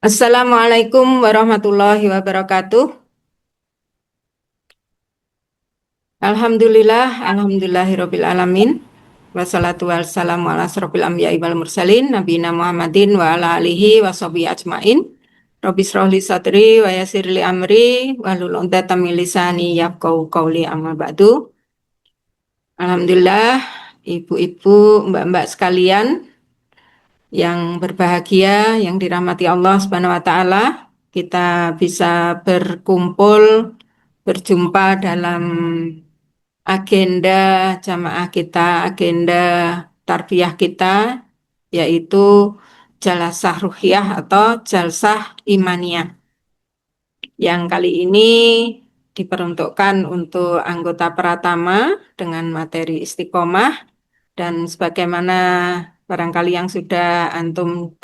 Assalamualaikum warahmatullahi wabarakatuh. Alhamdulillahirabbil alamin. Wassalatu wassalamu ala asrofil anbiya'i wal mursalin nabiyina Muhammadin wa ala alihi washabihi ajmain. Rabbi shrah li sadri wa yassir li amri wahlul 'uqdatam min lisani yafqahu qawli amma ba'du. Alhamdulillah, ibu-ibu, mbak-mbak sekalian yang berbahagia, yang dirahmati Allah Subhanahu wa taala, kita bisa berkumpul, berjumpa dalam agenda jamaah kita, agenda tarbiyah kita, yaitu Jalasah Ruhiyah atau Jalsah Imaniyah. Yang kali ini diperuntukkan untuk anggota Pratama dengan materi istiqomah, dan sebagaimana barangkali yang sudah Antuna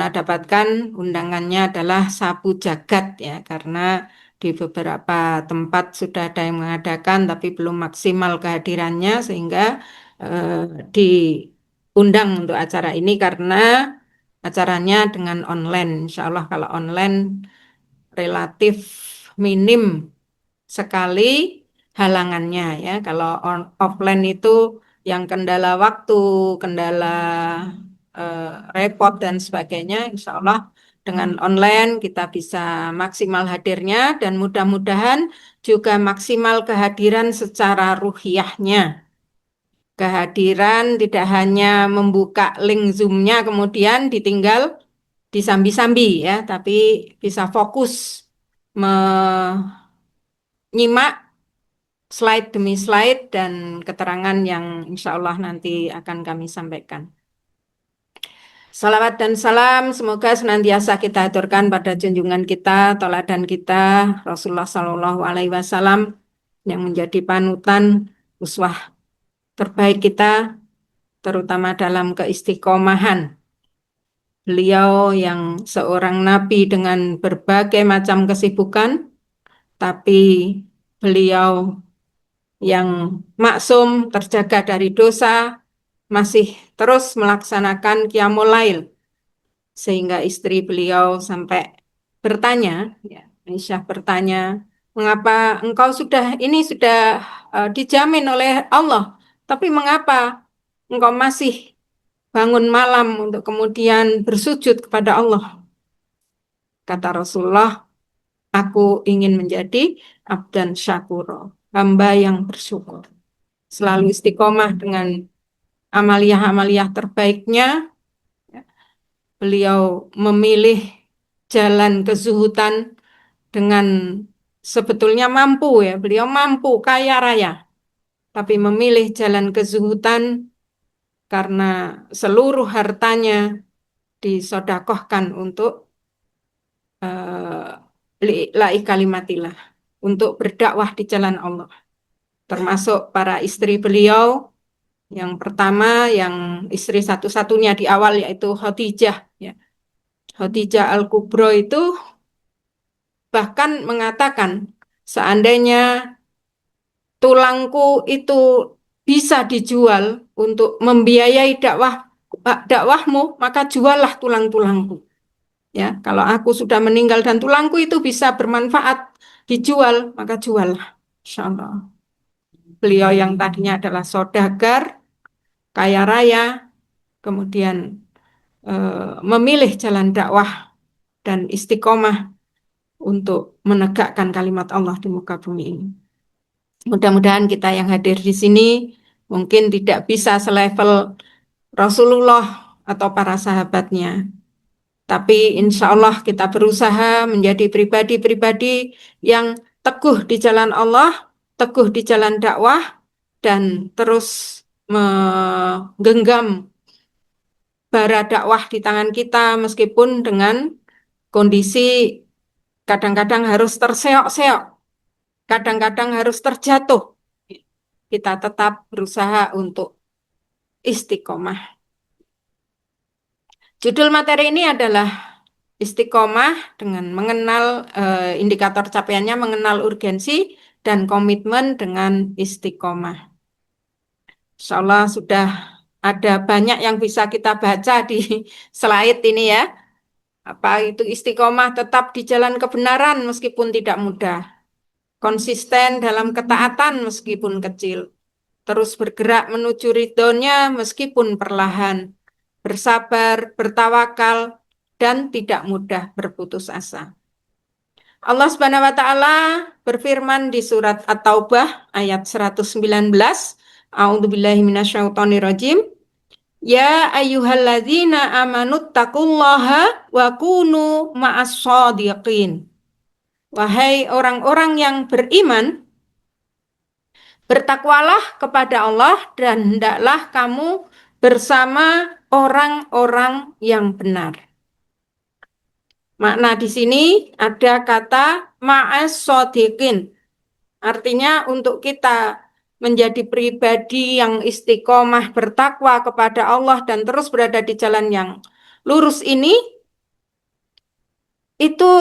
dapatkan, undangannya adalah Sapu Jagat ya, karena di beberapa tempat sudah ada yang mengadakan tapi belum maksimal kehadirannya, sehingga diundang untuk acara ini karena acaranya dengan online. Insya Allah kalau online relatif minim sekali halangannya ya. Kalau offline itu yang kendala waktu, kendala repot dan sebagainya, insya Allah dengan online kita bisa maksimal hadirnya dan mudah-mudahan juga maksimal kehadiran secara ruhiyahnya. Kehadiran tidak hanya membuka link Zoom-nya kemudian ditinggal disambi-sambi ya, tapi bisa fokus menyimak slide demi slide dan keterangan yang insya Allah nanti akan kami sampaikan. Salawat dan salam semoga senantiasa kita aturkan pada junjungan kita, teladan kita, Rasulullah Shallallahu Alaihi Wasallam, yang menjadi panutan uswah terbaik kita, terutama dalam keistiqomahan. Beliau yang seorang nabi dengan berbagai macam kesibukan, tapi beliau yang maksum, terjaga dari dosa, masih terus melaksanakan qiyamul lail, sehingga istri beliau sampai bertanya, ya, Aisyah bertanya, mengapa engkau sudah dijamin oleh Allah, tapi mengapa engkau masih bangun malam untuk kemudian bersujud kepada Allah? Kata Rasulullah, aku ingin menjadi abdan syakuro, hamba yang bersyukur. Selalu istiqomah dengan amaliyah-amaliyah terbaiknya. Beliau memilih jalan kezuhudan dengan sebetulnya mampu ya, beliau mampu kaya raya, tapi memilih jalan kezuhudan karena seluruh hartanya disodakohkan untuk lillahi kalimatillah, untuk berdakwah di jalan Allah. Termasuk para istri beliau, yang pertama, yang istri satu-satunya di awal yaitu Khadijah ya. Khadijah Al-Kubro itu bahkan mengatakan, seandainya tulangku itu bisa dijual untuk membiayai dakwahmu, maka juallah tulang-tulangku. Ya, kalau aku sudah meninggal dan tulangku itu bisa bermanfaat dijual, maka juallah. Insya Allah. Beliau yang tadinya adalah saudagar, kaya raya, kemudian memilih jalan dakwah dan istiqomah untuk menegakkan kalimat Allah di muka bumi ini. Mudah-mudahan kita yang hadir di sini mungkin tidak bisa selevel Rasulullah atau para sahabatnya, tapi insya Allah kita berusaha menjadi pribadi-pribadi yang teguh di jalan Allah, teguh di jalan dakwah, dan terus menggenggam bara dakwah di tangan kita meskipun dengan kondisi kadang-kadang harus terseok-seok, kadang-kadang harus terjatuh. Kita tetap berusaha untuk istiqomah. Judul materi ini adalah istiqomah dengan mengenal indikator capaiannya, mengenal urgensi dan komitmen dengan istiqomah. Insya Allah sudah ada banyak yang bisa kita baca di slide ini ya. Apa itu istiqomah tetap di jalan kebenaran meskipun tidak mudah. Konsisten dalam ketaatan meskipun kecil. Terus bergerak menuju ridhonya meskipun perlahan. Bersabar, bertawakal, dan tidak mudah berputus asa. Allah Subhanahu wa taala berfirman di surat At-Taubah ayat 119, A'udzubillahi minasyaitonirrajim. Ya ayyuhalladzina amanuttaqullaha wa kunu ma'as shadiqin. Wahai orang-orang yang beriman, bertakwalah kepada Allah dan hendaklah kamu bersama orang-orang yang benar. Makna di sini ada kata ma'as shadiqin. Artinya untuk kita menjadi pribadi yang istiqomah bertakwa kepada Allah dan terus berada di jalan yang lurus ini, itu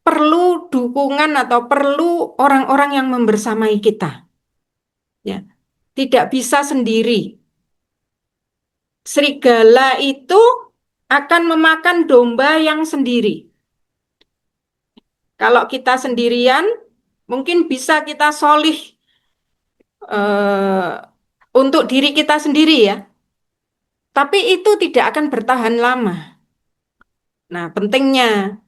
perlu dukungan atau perlu orang-orang yang membersamai kita. Ya, tidak bisa sendiri. Serigala itu akan memakan domba yang sendiri. Kalau kita sendirian, mungkin bisa kita solih eh, untuk diri kita sendiri ya. Tapi itu tidak akan bertahan lama. Nah, pentingnya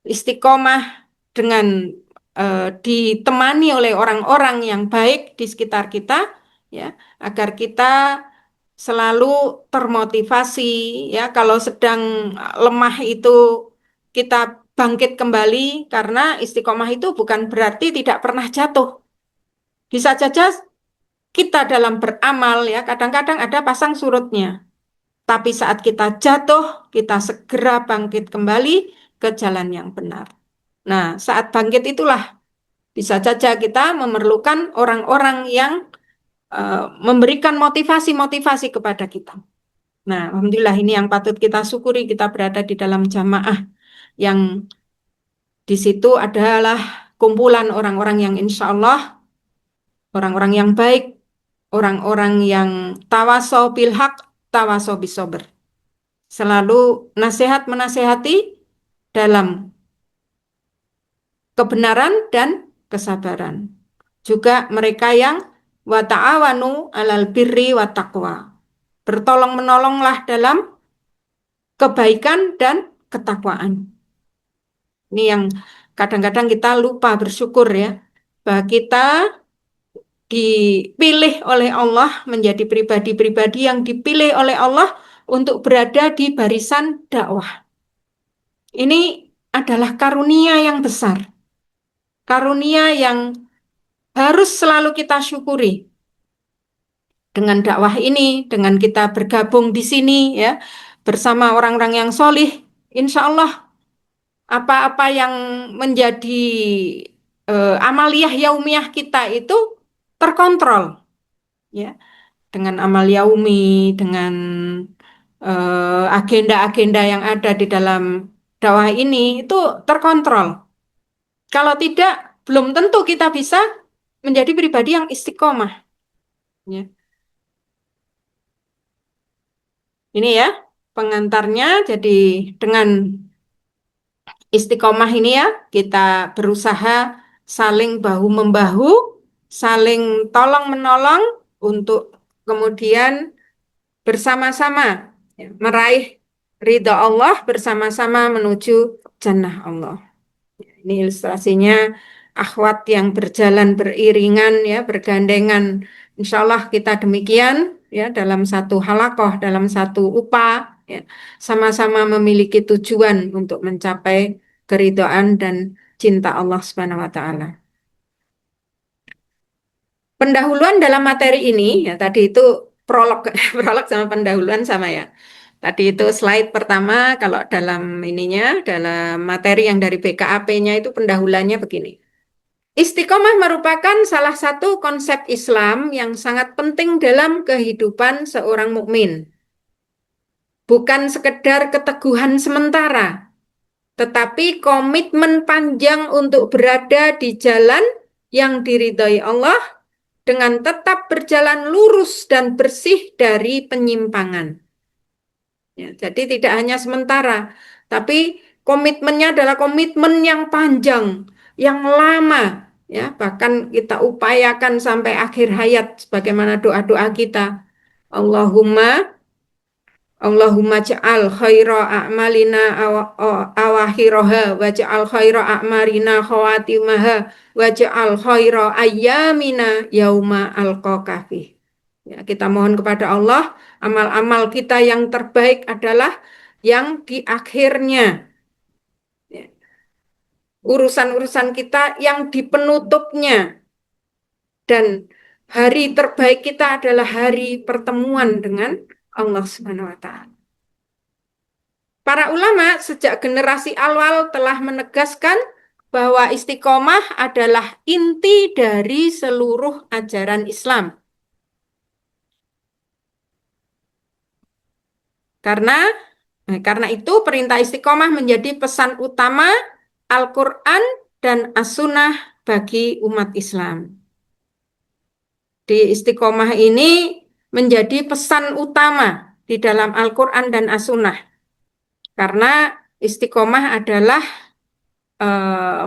istiqomah dengan ditemani oleh orang-orang yang baik di sekitar kita, ya, agar kita selalu termotivasi, ya. Kalau sedang lemah itu kita bangkit kembali karena istiqomah itu bukan berarti tidak pernah jatuh. Bisa saja kita dalam beramal, ya, kadang-kadang ada pasang surutnya. Tapi saat kita jatuh, kita segera bangkit kembali ke jalan yang benar. Nah, saat bangkit itulah bisa saja kita memerlukan orang-orang yang memberikan motivasi-motivasi kepada kita. Nah, alhamdulillah ini yang patut kita syukuri, kita berada di dalam jamaah yang di situ adalah kumpulan orang-orang yang insya Allah, orang-orang yang baik, orang-orang yang tawasau bil haq, tawasau bisober. Selalu nasihat menasehati dalam kebenaran dan kesabaran. Juga mereka yang wa ta'awanu alal birri wa taqwa. Bertolong-menolonglah dalam kebaikan dan ketakwaan. Ini yang kadang-kadang kita lupa bersyukur ya, bahwa kita dipilih oleh Allah menjadi pribadi-pribadi yang dipilih oleh Allah untuk berada di barisan dakwah. Ini adalah karunia yang besar, karunia yang harus selalu kita syukuri. Dengan dakwah ini, dengan kita bergabung di sini ya, bersama orang-orang yang solih, insya Allah apa-apa yang menjadi amaliyah yaumiyah kita itu terkontrol ya, dengan amal yaumi, dengan agenda-agenda yang ada di dalam dakwah ini itu terkontrol. Kalau tidak, belum tentu kita bisa menjadi pribadi yang istiqomah. Ya. Ini ya pengantarnya. Jadi dengan istiqomah ini ya kita berusaha saling bahu-membahu, saling tolong-menolong untuk kemudian bersama-sama ya, meraih ridha Allah, bersama-sama menuju jannah Allah. Ini ilustrasinya akhwat yang berjalan beriringan ya, bergandengan. Insya Allah kita demikian ya dalam satu halakoh, dalam satu upah ya, sama-sama memiliki tujuan untuk mencapai keridhaan dan cinta Allah Subhanahu wa taala. Pendahuluan dalam materi ini ya tadi itu prolog prolog sama pendahuluan sama ya. Tadi itu slide pertama kalau dalam ininya dalam materi yang dari BKAP-nya itu pendahuluannya begini. Istiqomah merupakan salah satu konsep Islam yang sangat penting dalam kehidupan seorang mukmin. Bukan sekedar keteguhan sementara, tetapi komitmen panjang untuk berada di jalan yang diridhai Allah dengan tetap berjalan lurus dan bersih dari penyimpangan. Ya, jadi tidak hanya sementara, tapi komitmennya adalah komitmen yang panjang, yang lama, ya, bahkan kita upayakan sampai akhir hayat sebagaimana doa-doa kita. Allahumma Allahumma ja'al khaira a'malina awakhiraha wa ja'al khaira a'marina khawatimaha wa ja'al khaira ayyamina yauma alqaka fih. Ya, kita mohon kepada Allah, amal-amal kita yang terbaik adalah yang di akhirnya. Ya, urusan-urusan kita yang di penutupnya. Dan hari terbaik kita adalah hari pertemuan dengan Allah Subhanahu wa Ta'ala. Para ulama sejak generasi awal telah menegaskan bahwa istiqomah adalah inti dari seluruh ajaran Islam. Karena itu perintah istiqomah menjadi pesan utama Al-Quran dan As-Sunnah bagi umat Islam. Di istiqomah ini menjadi pesan utama di dalam Al-Quran dan As-Sunnah. Karena istiqomah adalah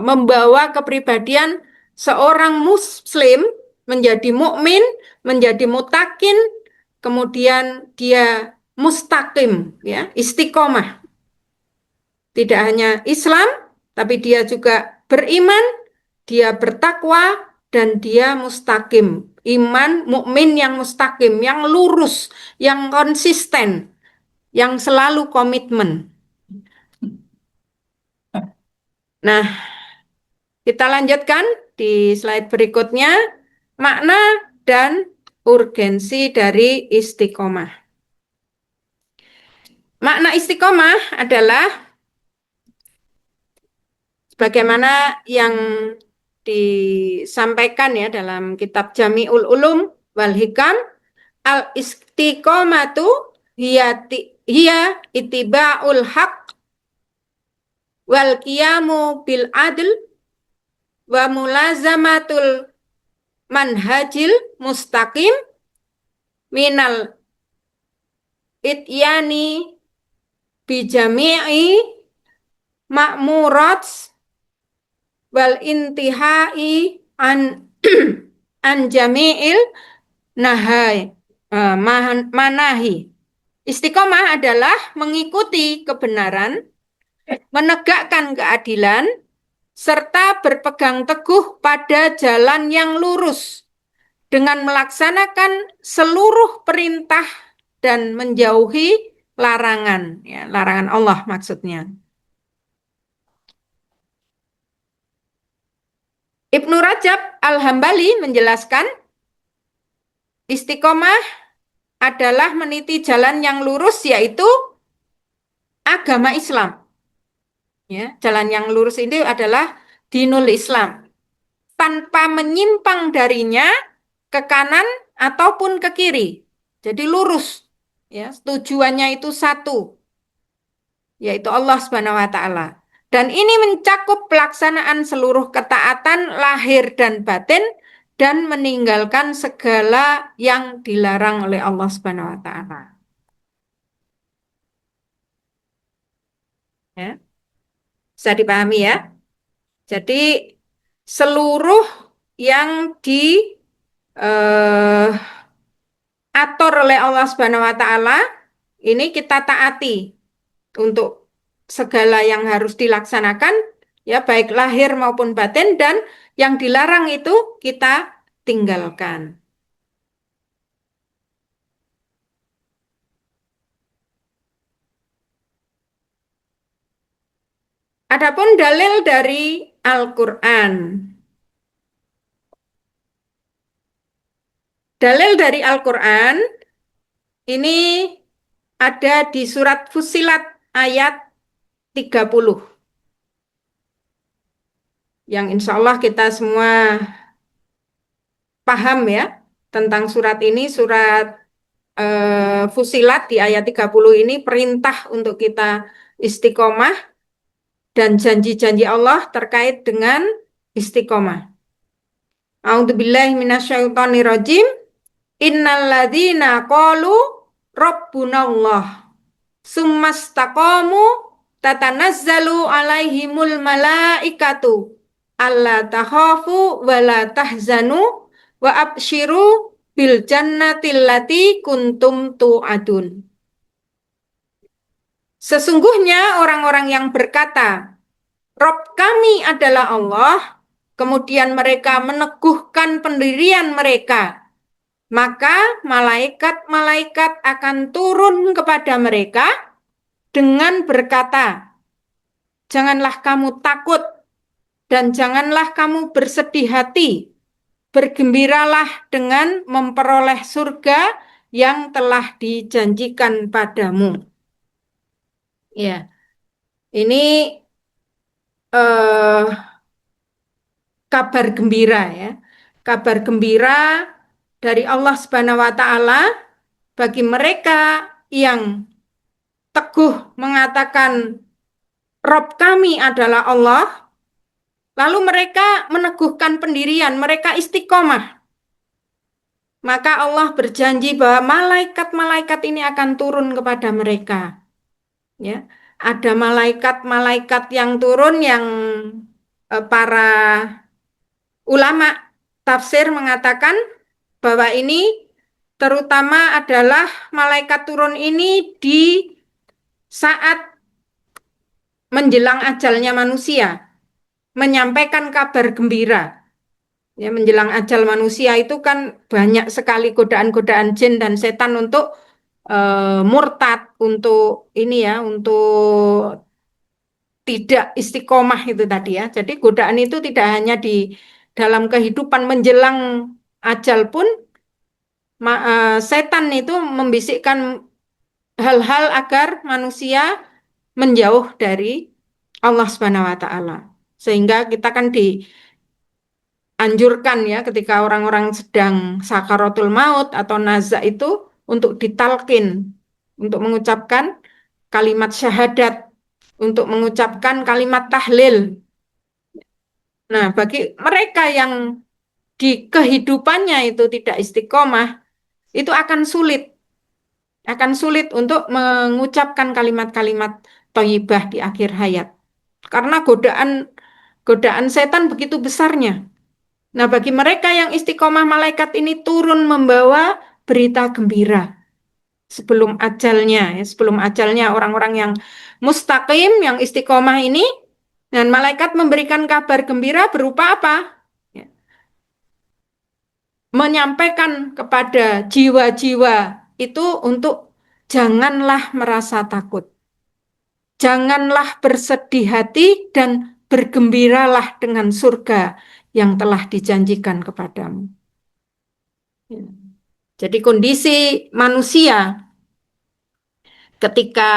membawa kepribadian seorang muslim menjadi mukmin, menjadi mutakin, kemudian dia mustaqim, ya, istiqomah. Tidak hanya Islam, tapi dia juga beriman, dia bertakwa, dan dia mustaqim. Iman mukmin yang mustaqim, yang lurus, yang konsisten, yang selalu komitmen. Nah, kita lanjutkan di slide berikutnya, makna dan urgensi dari istiqomah. Makna istiqomah adalah bagaimana yang disampaikan ya dalam kitab Jami'ul Ulum wal Hikam, al istiqomatu hiya itiba'ul haq wal qiyamu bil adl wa mulazamatul manhajil mustaqim minal ityani bijami'i ma'murat wal intihai an an jami'il nahai manahi. Istiqomah adalah mengikuti kebenaran, menegakkan keadilan, serta berpegang teguh pada jalan yang lurus dengan melaksanakan seluruh perintah dan menjauhi larangan, ya, larangan Allah maksudnya. Ibnu Rajab Al-Hambali menjelaskan, istiqomah adalah meniti jalan yang lurus, yaitu agama Islam. Ya, jalan yang lurus ini adalah dinul Islam, tanpa menyimpang darinya ke kanan ataupun ke kiri. Jadi lurus. Ya, tujuannya itu satu, yaitu Allah Subhanahu wa Ta'ala. Dan ini mencakup pelaksanaan seluruh ketaatan lahir dan batin dan meninggalkan segala yang dilarang oleh Allah Subhanahu wa Ta'ala. Ya. Bisa dipahami ya? Jadi seluruh yang diatur oleh Allah Subhanahu wa Ta'ala ini kita taati untuk segala yang harus dilaksanakan, ya, baik lahir maupun batin, dan yang dilarang itu kita tinggalkan. Adapun dalil dari Al-Quran. Dalil dari Al-Quran ini ada di surat Fussilat ayat 30. Yang insya Allah kita semua paham ya tentang surat ini, surat Fussilat di ayat 30 ini perintah untuk kita istiqomah dan janji-janji Allah terkait dengan istiqomah. A'udzubillahi minasyaitonirrajim. Innalladzina qalu rabbunallah summastaqamu tatanazzalu alaihimul malaikatu alla takhafu wa la tahzanu wa absyiru bil jannati allati kuntum tu'adun. Sesungguhnya orang-orang yang berkata, Rob kami adalah Allah, kemudian mereka meneguhkan pendirian mereka, maka malaikat-malaikat akan turun kepada mereka dengan berkata, janganlah kamu takut dan janganlah kamu bersedih hati, bergembiralah dengan memperoleh surga yang telah dijanjikan padamu. Ya, ini eh, kabar gembira ya. Kabar gembira dari Allah Subhanahu wa taala bagi mereka yang teguh mengatakan Rob kami adalah Allah, lalu mereka meneguhkan pendirian, mereka istiqomah. Maka Allah berjanji bahwa malaikat-malaikat ini akan turun kepada mereka. Ya, ada malaikat-malaikat yang turun yang para ulama tafsir mengatakan bahwa ini terutama adalah malaikat turun ini di saat menjelang ajalnya manusia, menyampaikan kabar gembira. Ya, menjelang ajal manusia itu kan banyak sekali godaan-godaan jin dan setan untuk murtad, untuk ini ya, untuk tidak istiqomah itu tadi ya. Jadi godaan itu tidak hanya di dalam kehidupan menjelang ajal pun setan itu membisikkan hal-hal agar manusia menjauh dari Allah Subhanahu wa taala. Sehingga kita kan dianjurkan ya ketika orang-orang sedang sakaratul maut atau nazak itu untuk ditalkin, untuk mengucapkan kalimat syahadat, untuk mengucapkan kalimat tahlil. Nah, bagi mereka yang di kehidupannya itu tidak istiqomah, itu akan sulit untuk mengucapkan kalimat-kalimat thayyibah di akhir hayat. Karena godaan setan begitu besarnya. Nah, bagi mereka yang istiqomah, malaikat ini turun membawa berita gembira sebelum ajalnya orang-orang yang mustaqim, yang istiqomah ini, dan malaikat memberikan kabar gembira berupa apa? Ya, menyampaikan kepada jiwa-jiwa itu untuk janganlah merasa takut. Janganlah bersedih hati dan bergembiralah dengan surga yang telah dijanjikan kepadamu. Ya. Jadi kondisi manusia ketika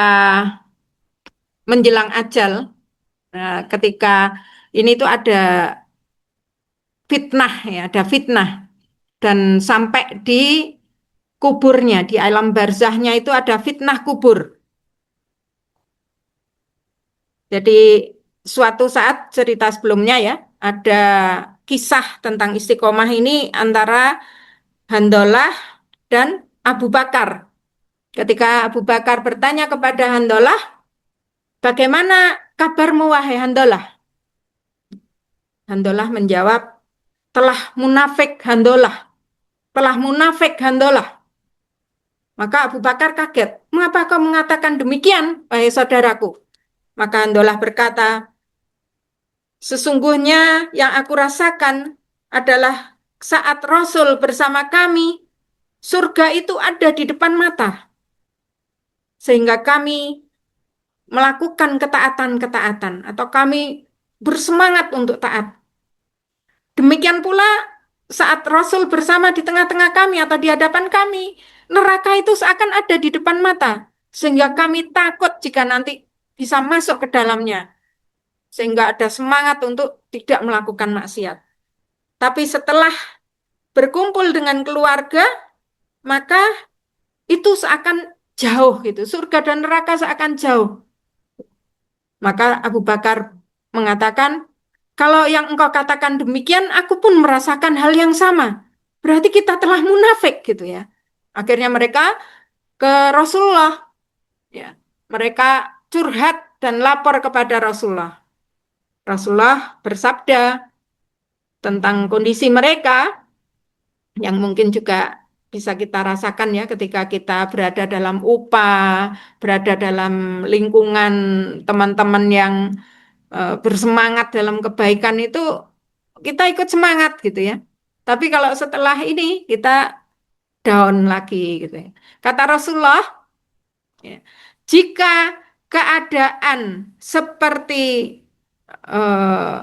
menjelang ajal, ketika ini tuh ada fitnah ya, ada fitnah dan sampai di kuburnya, di alam barzahnya itu ada fitnah kubur. Jadi suatu saat cerita sebelumnya ya, ada kisah tentang istiqomah ini antara Handolah dan Abu Bakar. Ketika Abu Bakar bertanya kepada Handolah, bagaimana kabarmu wahai Handolah? Handolah menjawab, telah munafik Handolah, telah munafik Handolah. Maka Abu Bakar kaget, mengapa kau mengatakan demikian, wahai saudaraku? Maka Handolah berkata, sesungguhnya yang aku rasakan adalah saat Rasul bersama kami, surga itu ada di depan mata. Sehingga kami melakukan ketaatan-ketaatan atau kami bersemangat untuk taat. Demikian pula saat Rasul bersama di tengah-tengah kami atau di hadapan kami, neraka itu seakan ada di depan mata. Sehingga kami takut jika nanti bisa masuk ke dalamnya. Sehingga ada semangat untuk tidak melakukan maksiat. Tapi setelah berkumpul dengan keluarga, maka itu seakan jauh gitu. Surga dan neraka seakan jauh. Maka Abu Bakar mengatakan, kalau yang engkau katakan demikian, aku pun merasakan hal yang sama. Berarti kita telah munafik gitu ya. Akhirnya mereka ke Rasulullah, ya, mereka curhat dan lapor kepada Rasulullah. Rasulullah bersabda tentang kondisi mereka yang mungkin juga bisa kita rasakan ya ketika kita berada dalam upah, berada dalam lingkungan teman-teman yang bersemangat dalam kebaikan itu kita ikut semangat gitu ya. Tapi kalau setelah ini kita down lagi gitu ya. Kata Rasulullah, ya, jika keadaan seperti eh,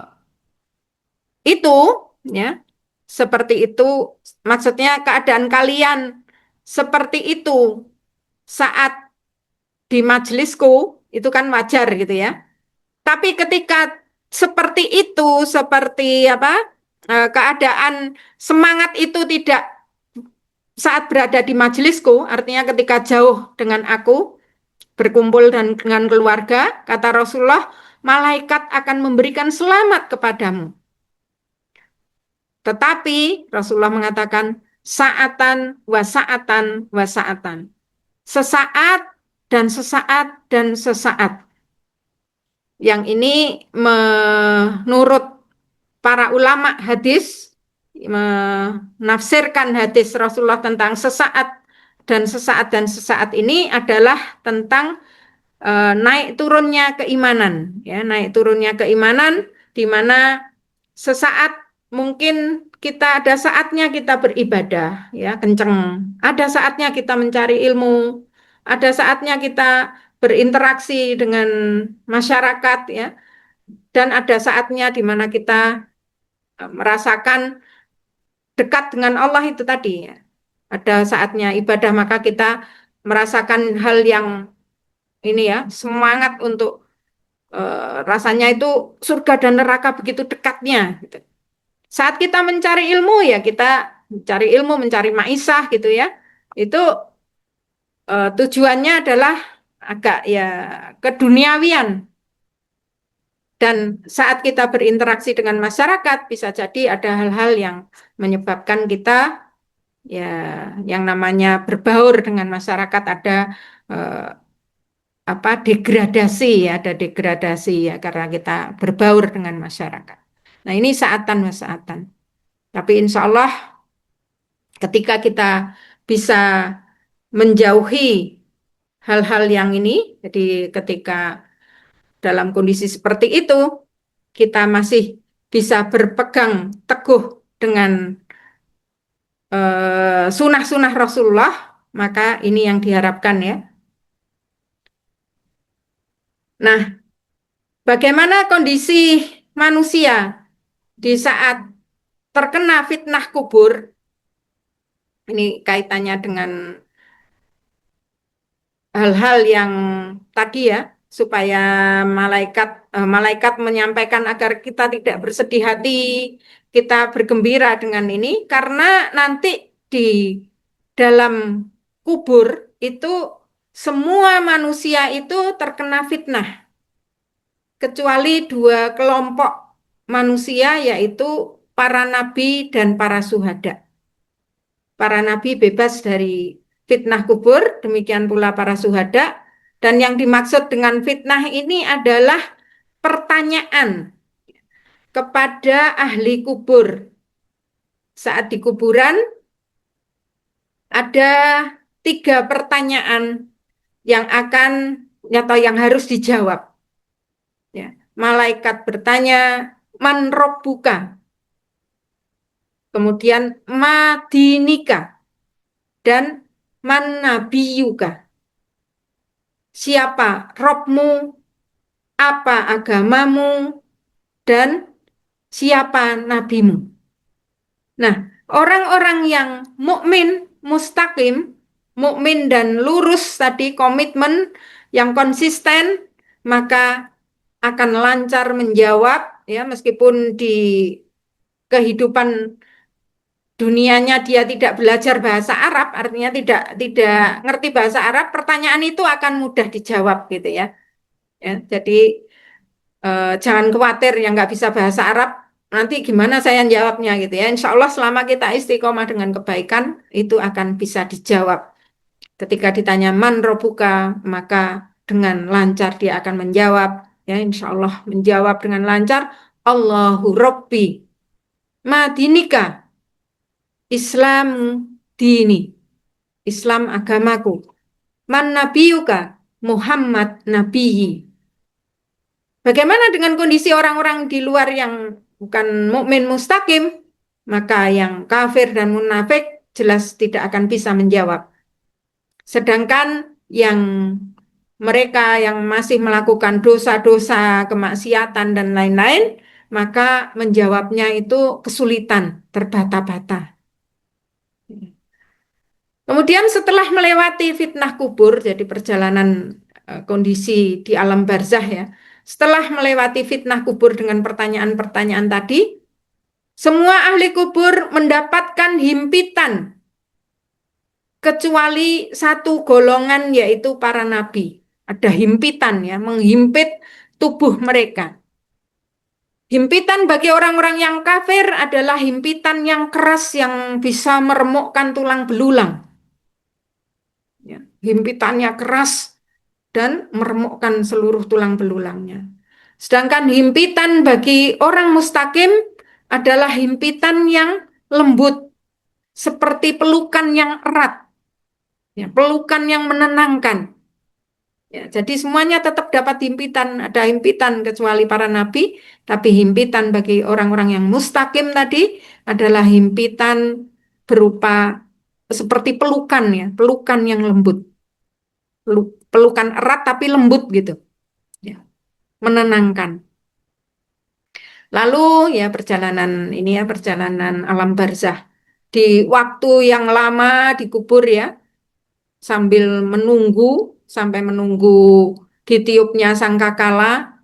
itu, ya, seperti itu, maksudnya keadaan kalian seperti itu saat di majelisku, itu kan wajar gitu ya. Tapi ketika seperti itu, seperti apa, keadaan semangat itu tidak saat berada di majelisku, artinya ketika jauh dengan aku, berkumpul dan dengan keluarga, kata Rasulullah, malaikat akan memberikan selamat kepadamu. Tetapi Rasulullah mengatakan, saatan, wasaatan, wasaatan. Sesaat dan sesaat dan sesaat. Yang ini menurut para ulama hadis menafsirkan hadis Rasulullah tentang sesaat dan sesaat dan sesaat ini adalah tentang naik turunnya keimanan, ya, naik turunnya keimanan di mana sesaat mungkin kita ada saatnya kita beribadah, ya, kenceng. Ada saatnya kita mencari ilmu, ada saatnya kita berinteraksi dengan masyarakat, ya, dan ada saatnya di mana kita merasakan dekat dengan Allah itu tadi, ya. Ada saatnya ibadah maka kita merasakan hal yang ini ya, semangat untuk rasanya itu surga dan neraka begitu dekatnya gitu. Saat kita mencari ilmu ya kita mencari ilmu, mencari maisah gitu ya. Itu tujuannya adalah agak ya keduniawian. Dan saat kita berinteraksi dengan masyarakat bisa jadi ada hal-hal yang menyebabkan kita ya yang namanya berbaur dengan masyarakat ada eh, apa degradasi ya, ada degradasi ya karena kita berbaur dengan masyarakat. Nah ini saatan-saatan. Tapi insya Allah ketika kita bisa menjauhi hal-hal yang ini, jadi ketika dalam kondisi seperti itu kita masih bisa berpegang teguh dengan sunnah-sunnah Rasulullah, maka ini yang diharapkan ya. Nah, bagaimana kondisi manusia di saat terkena fitnah kubur? Ini kaitannya dengan hal-hal yang tadi ya, supaya malaikat menyampaikan agar kita tidak bersedih hati, kita bergembira dengan ini, karena nanti di dalam kubur itu semua manusia itu terkena fitnah, kecuali dua kelompok manusia, yaitu para nabi dan para syuhada. Para nabi bebas dari fitnah kubur, demikian pula para syuhada. Dan yang dimaksud dengan fitnah ini adalah pertanyaan kepada ahli kubur. Saat di kuburan ada 3 pertanyaan yang akan atau yang harus dijawab. Ya. Malaikat bertanya, man robbuka? Kemudian madinika dan man nabiyuka? Siapa Robmu, apa agamamu, dan siapa nabimu. Nah, orang-orang yang mukmin, mustaqim, mukmin dan lurus tadi komitmen yang konsisten, maka akan lancar menjawab ya meskipun di kehidupan dunianya dia tidak belajar bahasa Arab, artinya tidak ngerti bahasa Arab, pertanyaan itu akan mudah dijawab gitu ya. Ya, jadi jangan khawatir yang nggak bisa bahasa Arab, nanti gimana saya jawabnya gitu ya. Insya Allah selama kita istiqomah dengan kebaikan, itu akan bisa dijawab. Ketika ditanya man robuka, maka dengan lancar dia akan menjawab, ya insya Allah menjawab dengan lancar. Allahu Rabbi madinika Islam dini, Islam agamaku. Man nabiyuka Muhammad nabiyyi. Bagaimana dengan kondisi orang-orang di luar yang bukan mukmin mustaqim? Maka yang kafir dan munafik jelas tidak akan bisa menjawab. Sedangkan yang mereka yang masih melakukan dosa-dosa, kemaksiatan dan lain-lain, maka menjawabnya itu kesulitan, terbata-bata. Kemudian setelah melewati fitnah kubur, jadi perjalanan kondisi di alam barzah ya, setelah melewati fitnah kubur dengan pertanyaan-pertanyaan tadi, semua ahli kubur mendapatkan himpitan kecuali satu golongan yaitu para nabi. Ada himpitan ya, menghimpit tubuh mereka. Himpitan bagi orang-orang yang kafir adalah himpitan yang keras yang bisa meremukkan tulang belulang. Ya, himpitannya keras dan meremukkan seluruh tulang belulangnya. Sedangkan himpitan bagi orang mustakim adalah himpitan yang lembut, seperti pelukan yang erat, ya, pelukan yang menenangkan. Ya, jadi semuanya tetap dapat himpitan, ada himpitan kecuali para nabi, tapi himpitan bagi orang-orang yang mustakim tadi adalah himpitan berupa seperti pelukan ya, pelukan yang lembut, pelukan erat tapi lembut gitu, ya, menenangkan. Lalu ya perjalanan ini ya perjalanan alam barzah di waktu yang lama dikubur ya sambil menunggu sampai menunggu ditiupnya sangkakala.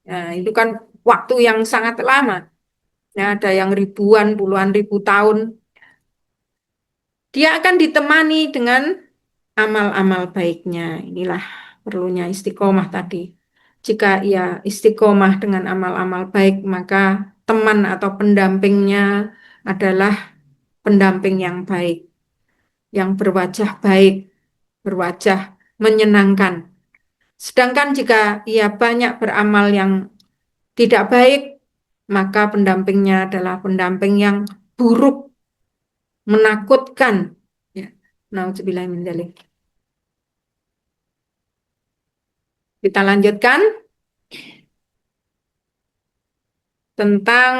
Nah, itu kan waktu yang sangat lama. Ya, ada yang ribuan, puluhan ribu tahun. Dia akan ditemani dengan amal-amal baiknya. Inilah perlunya istiqomah tadi. Jika ia istiqomah dengan amal-amal baik, maka teman atau pendampingnya adalah pendamping yang baik, yang berwajah baik, berwajah menyenangkan. Sedangkan jika ia banyak beramal yang tidak baik, maka pendampingnya adalah pendamping yang buruk, menakutkan. Ya. Nauzubillah min dzalik. Kita lanjutkan tentang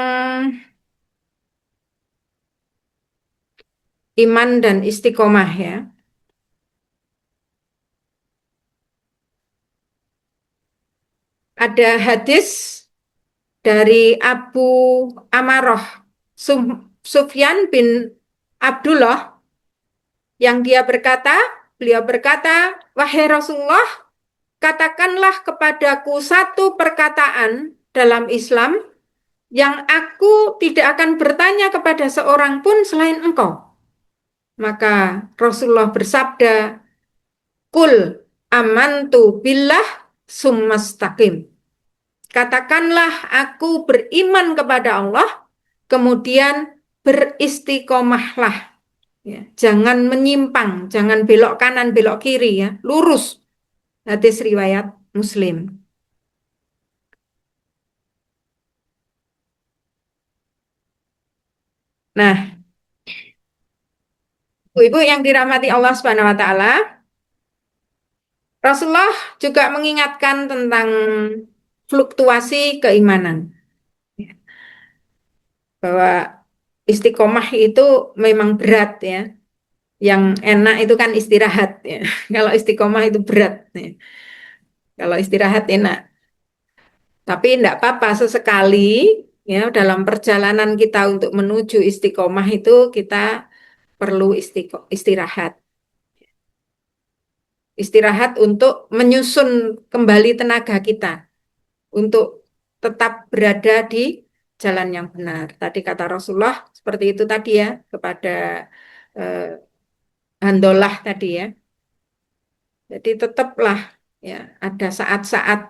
iman dan istiqomah ya. Ada hadis dari Abu Amaroh Sufyan bin Abdullah yang beliau berkata, wahai Rasulullah, katakanlah kepadaku satu perkataan dalam Islam yang aku tidak akan bertanya kepada seorang pun selain engkau. Maka Rasulullah bersabda, Kul amantu billah summastaqim. Katakanlah aku beriman kepada Allah, kemudian beristiqomahlah. Ya, jangan menyimpang, jangan belok kanan, belok kiri ya, lurus. Hadis riwayat Muslim. Nah, ibu-ibu yang dirahmati Allah Subhanahu wa taala, Rasulullah juga mengingatkan tentang fluktuasi keimanan. Bahwa istiqomah itu memang berat ya. Yang enak itu kan istirahat ya. Kalau istiqomah itu berat ya. Kalau istirahat enak. Tapi tidak apa-apa sesekali ya dalam perjalanan kita untuk menuju istiqomah itu kita perlu istirahat. Istirahat untuk menyusun kembali tenaga kita untuk tetap berada di jalan yang benar. Tadi kata Rasulullah seperti itu tadi ya kepada eh, Handolah tadi ya. Jadi tetaplah ya ada saat-saat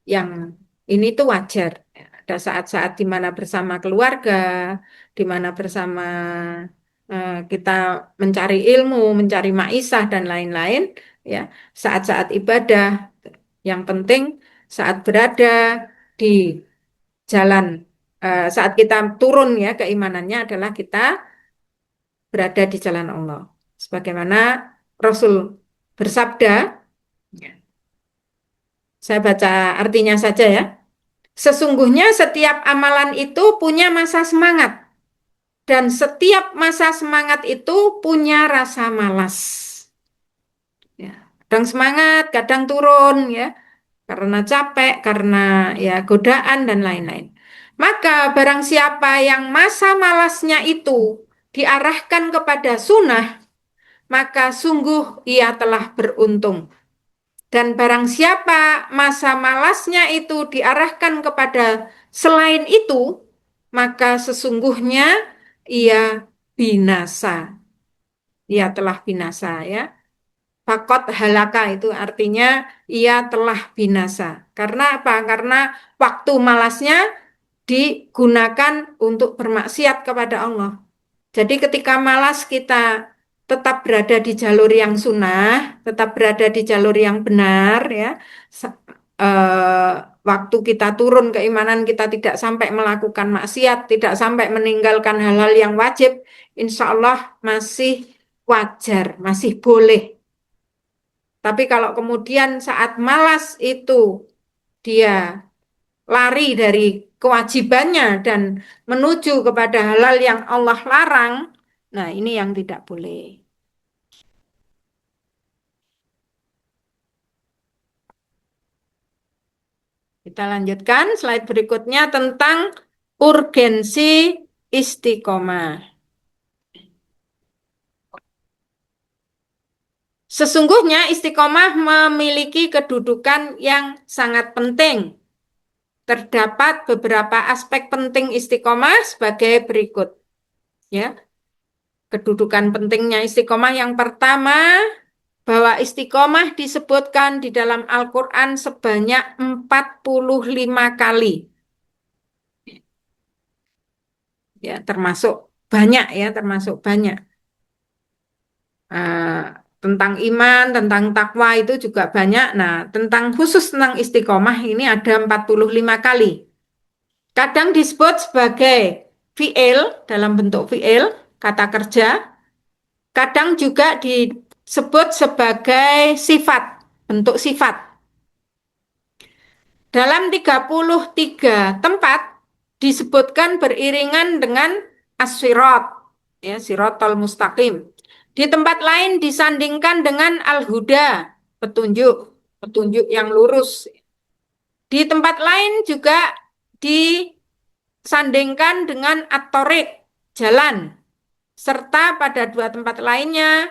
yang ini tuh wajar. Ya. Ada saat-saat di mana bersama keluarga, di mana bersama kita mencari ilmu, mencari maisah dan lain-lain. Ya, saat-saat ibadah Yang penting saat berada di jalan, saat kita turun ya keimanannya adalah kita berada di jalan Allah. Sebagaimana Rasul bersabda, saya baca artinya saja ya. Sesungguhnya setiap amalan itu punya masa semangat dan setiap masa semangat itu punya rasa malas. Ya, kadang semangat, kadang turun ya, karena capek, karena ya godaan dan lain-lain. Maka barang siapa yang masa malasnya itu diarahkan kepada sunnah, maka sungguh ia telah beruntung. Dan barang siapa masa malasnya itu diarahkan kepada selain itu, maka sesungguhnya ia binasa. Ia telah binasa ya. Fakot halaka itu artinya ia telah binasa. Karena apa? Karena waktu malasnya digunakan untuk bermaksiat kepada Allah. Jadi ketika malas kita tetap berada di jalur yang sunnah, tetap berada di jalur yang benar ya. Waktu kita turun keimanan kita tidak sampai melakukan maksiat, tidak sampai meninggalkan hal-hal yang wajib, insya Allah masih wajar, masih boleh. Tapi kalau kemudian saat malas itu dia lari dari kewajibannya dan menuju kepada halal yang Allah larang, nah ini yang tidak boleh. Kita lanjutkan slide berikutnya tentang urgensi istiqomah. Sesungguhnya istiqomah memiliki kedudukan yang sangat penting. Terdapat beberapa aspek penting istiqomah sebagai berikut. Ya, kedudukan pentingnya istiqomah yang pertama, bahwa istiqomah disebutkan di dalam Al-Quran sebanyak 45 kali. Ya, termasuk banyak ya, termasuk banyak. Uh, tentang iman, tentang takwa itu juga banyak. Nah, tentang khusus tentang istiqomah ini ada 45 kali. Kadang disebut sebagai fi'il, dalam bentuk fi'il, kata kerja. Kadang juga disebut sebagai sifat, bentuk sifat. Dalam 33 tempat disebutkan beriringan dengan as-sirat, ya, siratal mustaqim. Di tempat lain disandingkan dengan al-huda, petunjuk, petunjuk yang lurus. Di tempat lain juga disandingkan dengan at-tariq, jalan. Serta pada dua tempat lainnya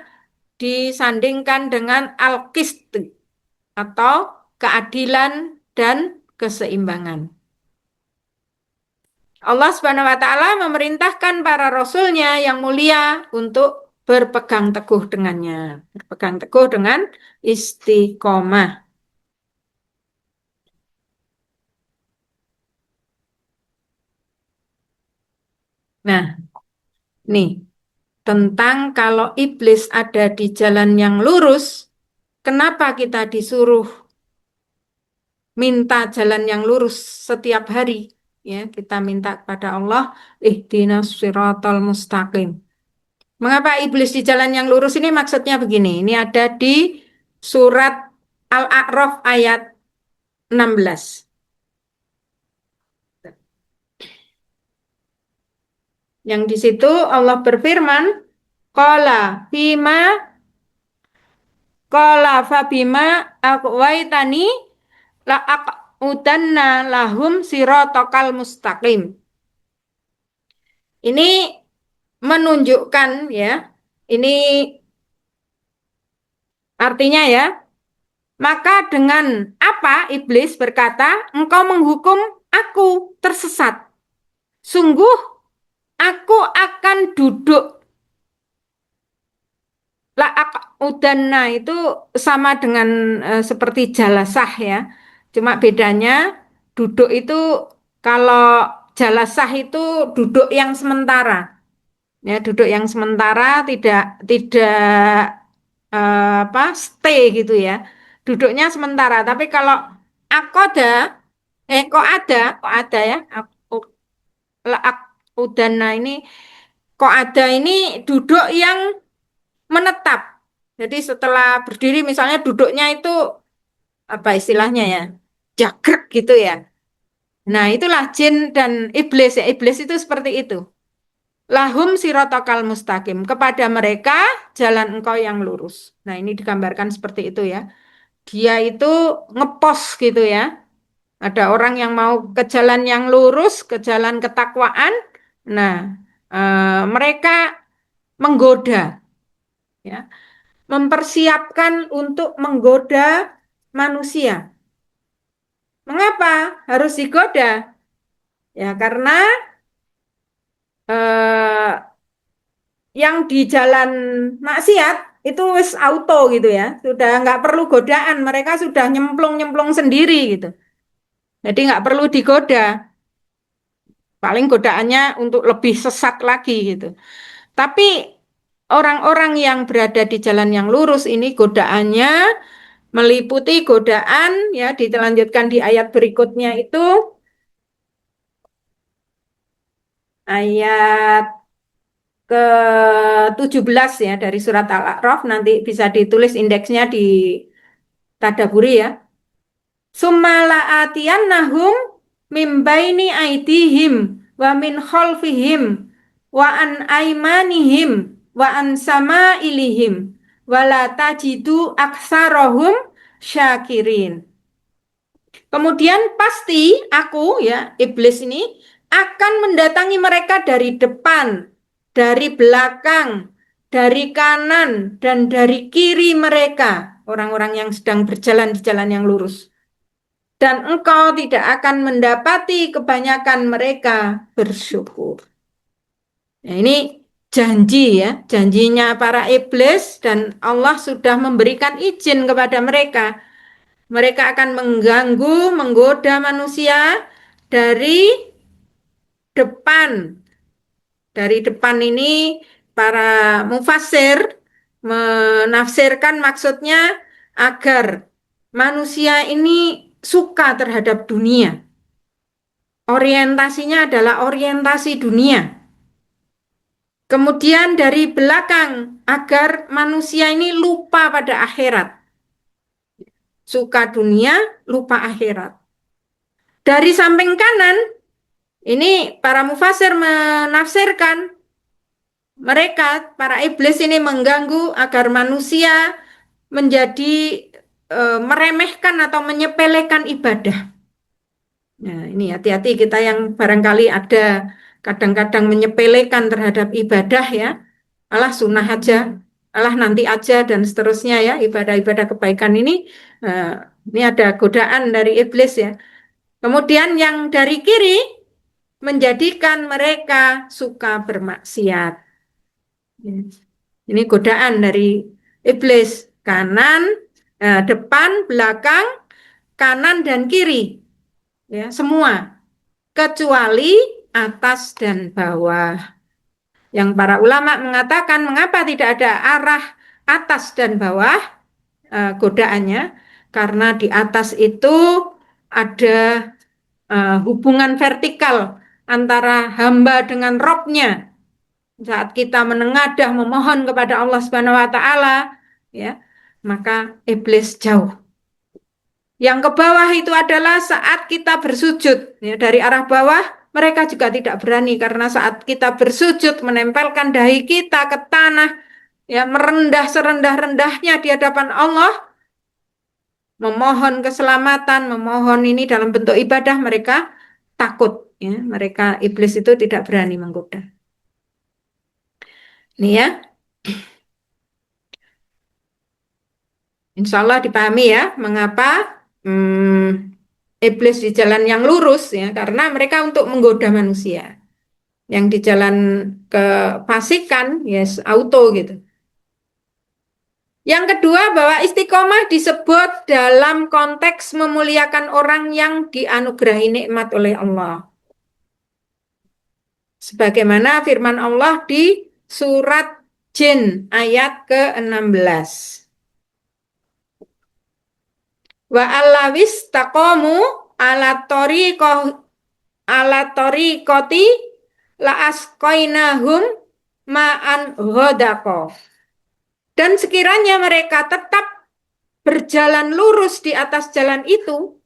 disandingkan dengan al-qist atau keadilan dan keseimbangan. Allah Subhanahu wa taala memerintahkan para rasulnya yang mulia untuk berpegang teguh dengannya, berpegang teguh dengan istiqomah. Nah, nih tentang kalau iblis ada di jalan yang lurus, kenapa kita disuruh minta jalan yang lurus setiap hari? Ya, kita minta kepada Allah, ihdinas siratal mustaqim. Mengapa iblis di jalan yang lurus ini maksudnya begini. Ini ada di surat Al-A'raf ayat 16. Yang di situ Allah berfirman, Qala fabima aqwaitani la aqudanna lahum siratakal mustaqim. Ini menunjukkan ya, ini artinya ya, maka dengan apa iblis berkata, engkau menghukum aku tersesat. Sungguh aku akan duduk. Udanna itu sama dengan seperti jalasah ya. Cuma bedanya duduk itu kalau jalasah itu duduk yang sementara. Ya, duduk yang sementara tidak stay gitu ya. duduknya sementara. Tapi kalau akoda, kok ada ya, akudana ini, kok ada ini duduk yang menetap. Jadi setelah berdiri misalnya duduknya itu apa istilahnya ya, jagrek gitu ya. Nah, itulah jin dan iblis ya. Iblis itu seperti itu. Lahum sirotokal mustaqim. Kepada mereka jalan engkau yang lurus. Nah, ini digambarkan seperti itu ya. Dia itu ngepos gitu ya. Ada orang yang mau ke jalan yang lurus, ke jalan ketakwaan. Nah, mereka menggoda ya, mempersiapkan untuk menggoda manusia. Mengapa harus digoda? Ya, karena eh, yang di jalan maksiat itu wis auto gitu ya, sudah nggak perlu godaan, mereka sudah nyemplung-nyemplung sendiri gitu. Jadi nggak perlu digoda, paling godaannya untuk lebih sesat lagi gitu. Tapi orang-orang yang berada di jalan yang lurus ini godaannya meliputi godaan ya, dilanjutkan di ayat berikutnya itu ayat ke-17 ya dari surat Al-A'raf, nanti bisa ditulis indeksnya di tadaburi ya. Summala'atiyannahum mim baini aidihim wa min khalfihim wa an aimanihim wa an samailihim wala tajidu aksarahum syakirin. Kemudian pasti aku ya, iblis ini akan mendatangi mereka dari depan, dari belakang, dari kanan, dan dari kiri mereka, orang-orang yang sedang berjalan di jalan yang lurus. Dan engkau tidak akan mendapati kebanyakan mereka bersyukur. Nah, ini janji ya, janjinya para iblis dan Allah sudah memberikan izin kepada mereka. Mereka akan mengganggu, menggoda manusia dari depan. Dari depan ini para mufasir menafsirkan maksudnya agar manusia ini suka terhadap dunia. Orientasinya adalah orientasi dunia. Kemudian dari belakang agar manusia ini lupa pada akhirat. Suka dunia, lupa akhirat. Dari samping kanan, ini para mufasir menafsirkan mereka, para iblis ini mengganggu agar manusia menjadi meremehkan atau menyepelekan ibadah. Nah, ini hati-hati kita yang barangkali ada kadang-kadang menyepelekan terhadap ibadah ya. Alah sunnah aja, alah nanti aja dan seterusnya ya, ibadah-ibadah kebaikan eh, ini ada godaan dari iblis ya. Kemudian yang dari kiri menjadikan mereka suka bermaksiat. Ini godaan dari iblis. Kanan, depan, belakang, kanan dan kiri. Ya, semua. Kecuali atas dan bawah. Yang para ulama mengatakan mengapa tidak ada arah atas dan bawah godaannya? Karena di atas itu ada hubungan vertikal antara hamba dengan Robnya. Saat kita menengadah memohon kepada Allah Subhanahu wa taala, ya, maka iblis jauh. Yang ke bawah itu adalah saat kita bersujud, ya, dari arah bawah mereka juga tidak berani karena saat kita bersujud menempelkan dahi kita ke tanah, ya, merendah serendah-rendahnya di hadapan Allah, memohon keselamatan, memohon ini dalam bentuk ibadah, mereka takut, ya, mereka iblis itu tidak berani menggoda. Ini ya. Insya Allah dipahami ya, mengapa iblis di jalan yang lurus ya, karena mereka untuk menggoda manusia. Yang di jalan kefasikan, yes, auto gitu. Yang kedua, bahwa istiqomah disebut dalam konteks memuliakan orang yang dianugerahi nikmat oleh Allah. Sebagaimana firman Allah di surat Jin ayat ke-16. Wa allawis taqamu ala tariqah ala tariqati la asqainahum ma'an ghadaqa. Dan sekiranya mereka tetap berjalan lurus di atas jalan itu,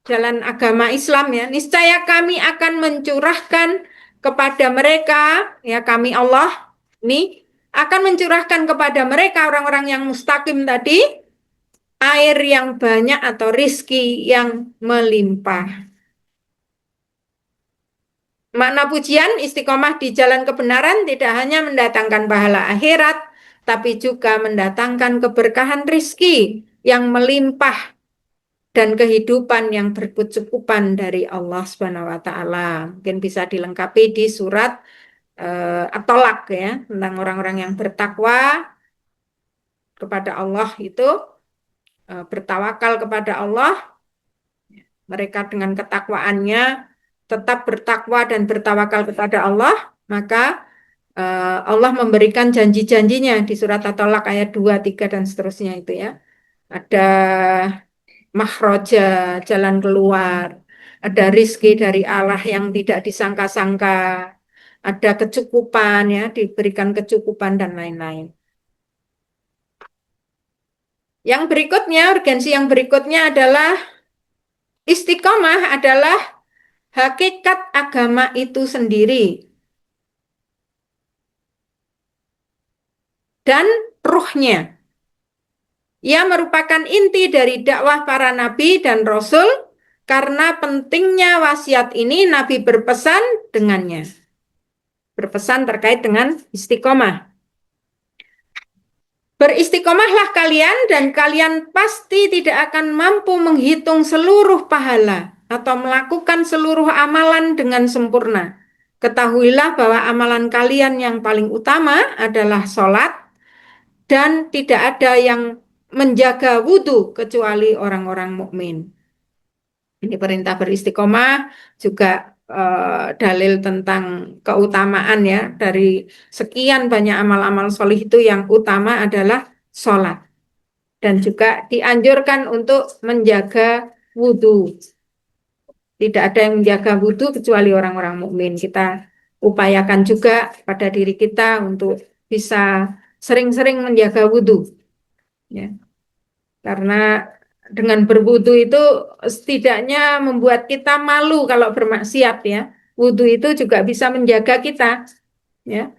jalan agama Islam ya, niscaya kami akan mencurahkan kepada mereka, ya kami Allah, ini akan mencurahkan kepada mereka orang-orang yang mustaqim tadi, air yang banyak atau rizki yang melimpah. Makna pujian istiqomah di jalan kebenaran tidak hanya mendatangkan pahala akhirat, tapi juga mendatangkan keberkahan rizki yang melimpah dan kehidupan yang berkecukupan dari Allah Subhanahu wa taala. Mungkin bisa dilengkapi di surat At-Tolak ya, tentang orang-orang yang bertakwa kepada Allah itu bertawakal kepada Allah, mereka dengan ketakwaannya tetap bertakwa dan bertawakal kepada Allah, maka Allah memberikan janji-janjinya di surat At-Tolak ayat 2, 3 dan seterusnya itu ya. Ada makhroja, jalan keluar, ada rizki dari Allah yang tidak disangka-sangka, ada kecukupan ya, diberikan kecukupan dan lain-lain. Yang berikutnya, urgensi yang berikutnya adalah istiqomah adalah hakikat agama itu sendiri dan ruhnya. Ia merupakan inti dari dakwah para nabi dan rasul karena pentingnya wasiat ini Nabi berpesan dengannya. Berpesan terkait dengan istiqomah. Beristiqomahlah kalian dan kalian pasti tidak akan mampu menghitung seluruh pahala atau melakukan seluruh amalan dengan sempurna. Ketahuilah bahwa amalan kalian yang paling utama adalah sholat dan tidak ada yang menjaga wudhu kecuali orang-orang mukmin. Ini perintah beristiqomah juga dalil tentang keutamaan ya, dari sekian banyak amal-amal solih itu yang utama adalah sholat. Dan juga dianjurkan untuk menjaga wudhu. Tidak ada yang menjaga wudhu kecuali orang-orang mukmin. Kita upayakan juga pada diri kita untuk bisa sering-sering menjaga wudhu. Ya. Karena dengan berwudu itu setidaknya membuat kita malu kalau bermaksiat ya. Wudu itu juga bisa menjaga kita ya.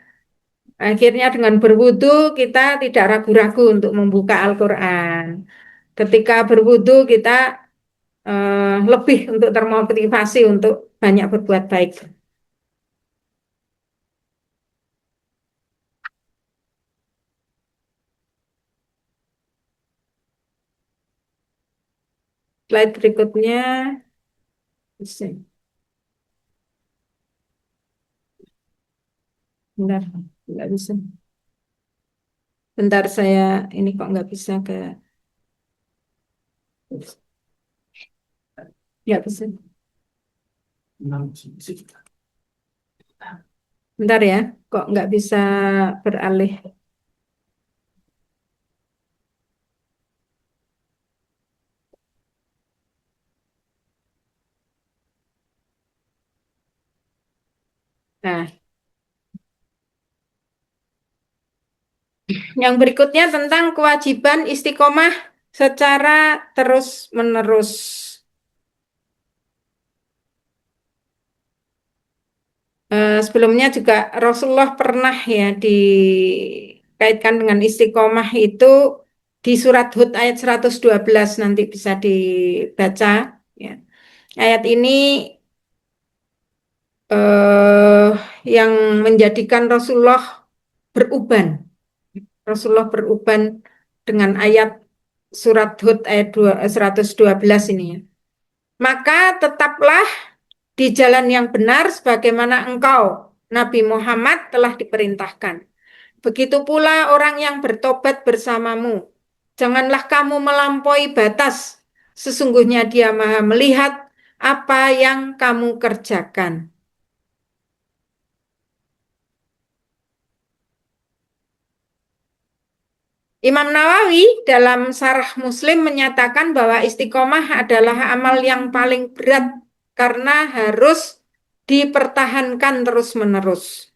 Akhirnya dengan berwudu kita tidak ragu-ragu untuk membuka Al-Qur'an. Ketika berwudu kita lebih untuk termotivasi untuk banyak berbuat baik. Slide berikutnya. Bentar, nggak bisa. Bentar saya ini kok nggak bisa ke. Nggak bisa. Bentar ya, kok nggak bisa beralih. Nah, yang berikutnya tentang kewajiban istiqomah secara terus-menerus. Sebelumnya juga Rasulullah pernah ya dikaitkan dengan istiqomah itu di surat Hud ayat 112 nanti bisa dibaca. Ya. Ayat ini eh, yang menjadikan Rasulullah beruban. Rasulullah beruban dengan ayat surat Hud ayat 112 ini ya. Maka tetaplah di jalan yang benar sebagaimana engkau, Nabi Muhammad, telah diperintahkan. Begitu pula orang yang bertobat bersamamu. Janganlah kamu melampaui batas. Sesungguhnya dia maha melihat apa yang kamu kerjakan. Imam Nawawi dalam Syarah Muslim menyatakan bahwa istiqomah adalah amal yang paling berat karena harus dipertahankan terus-menerus.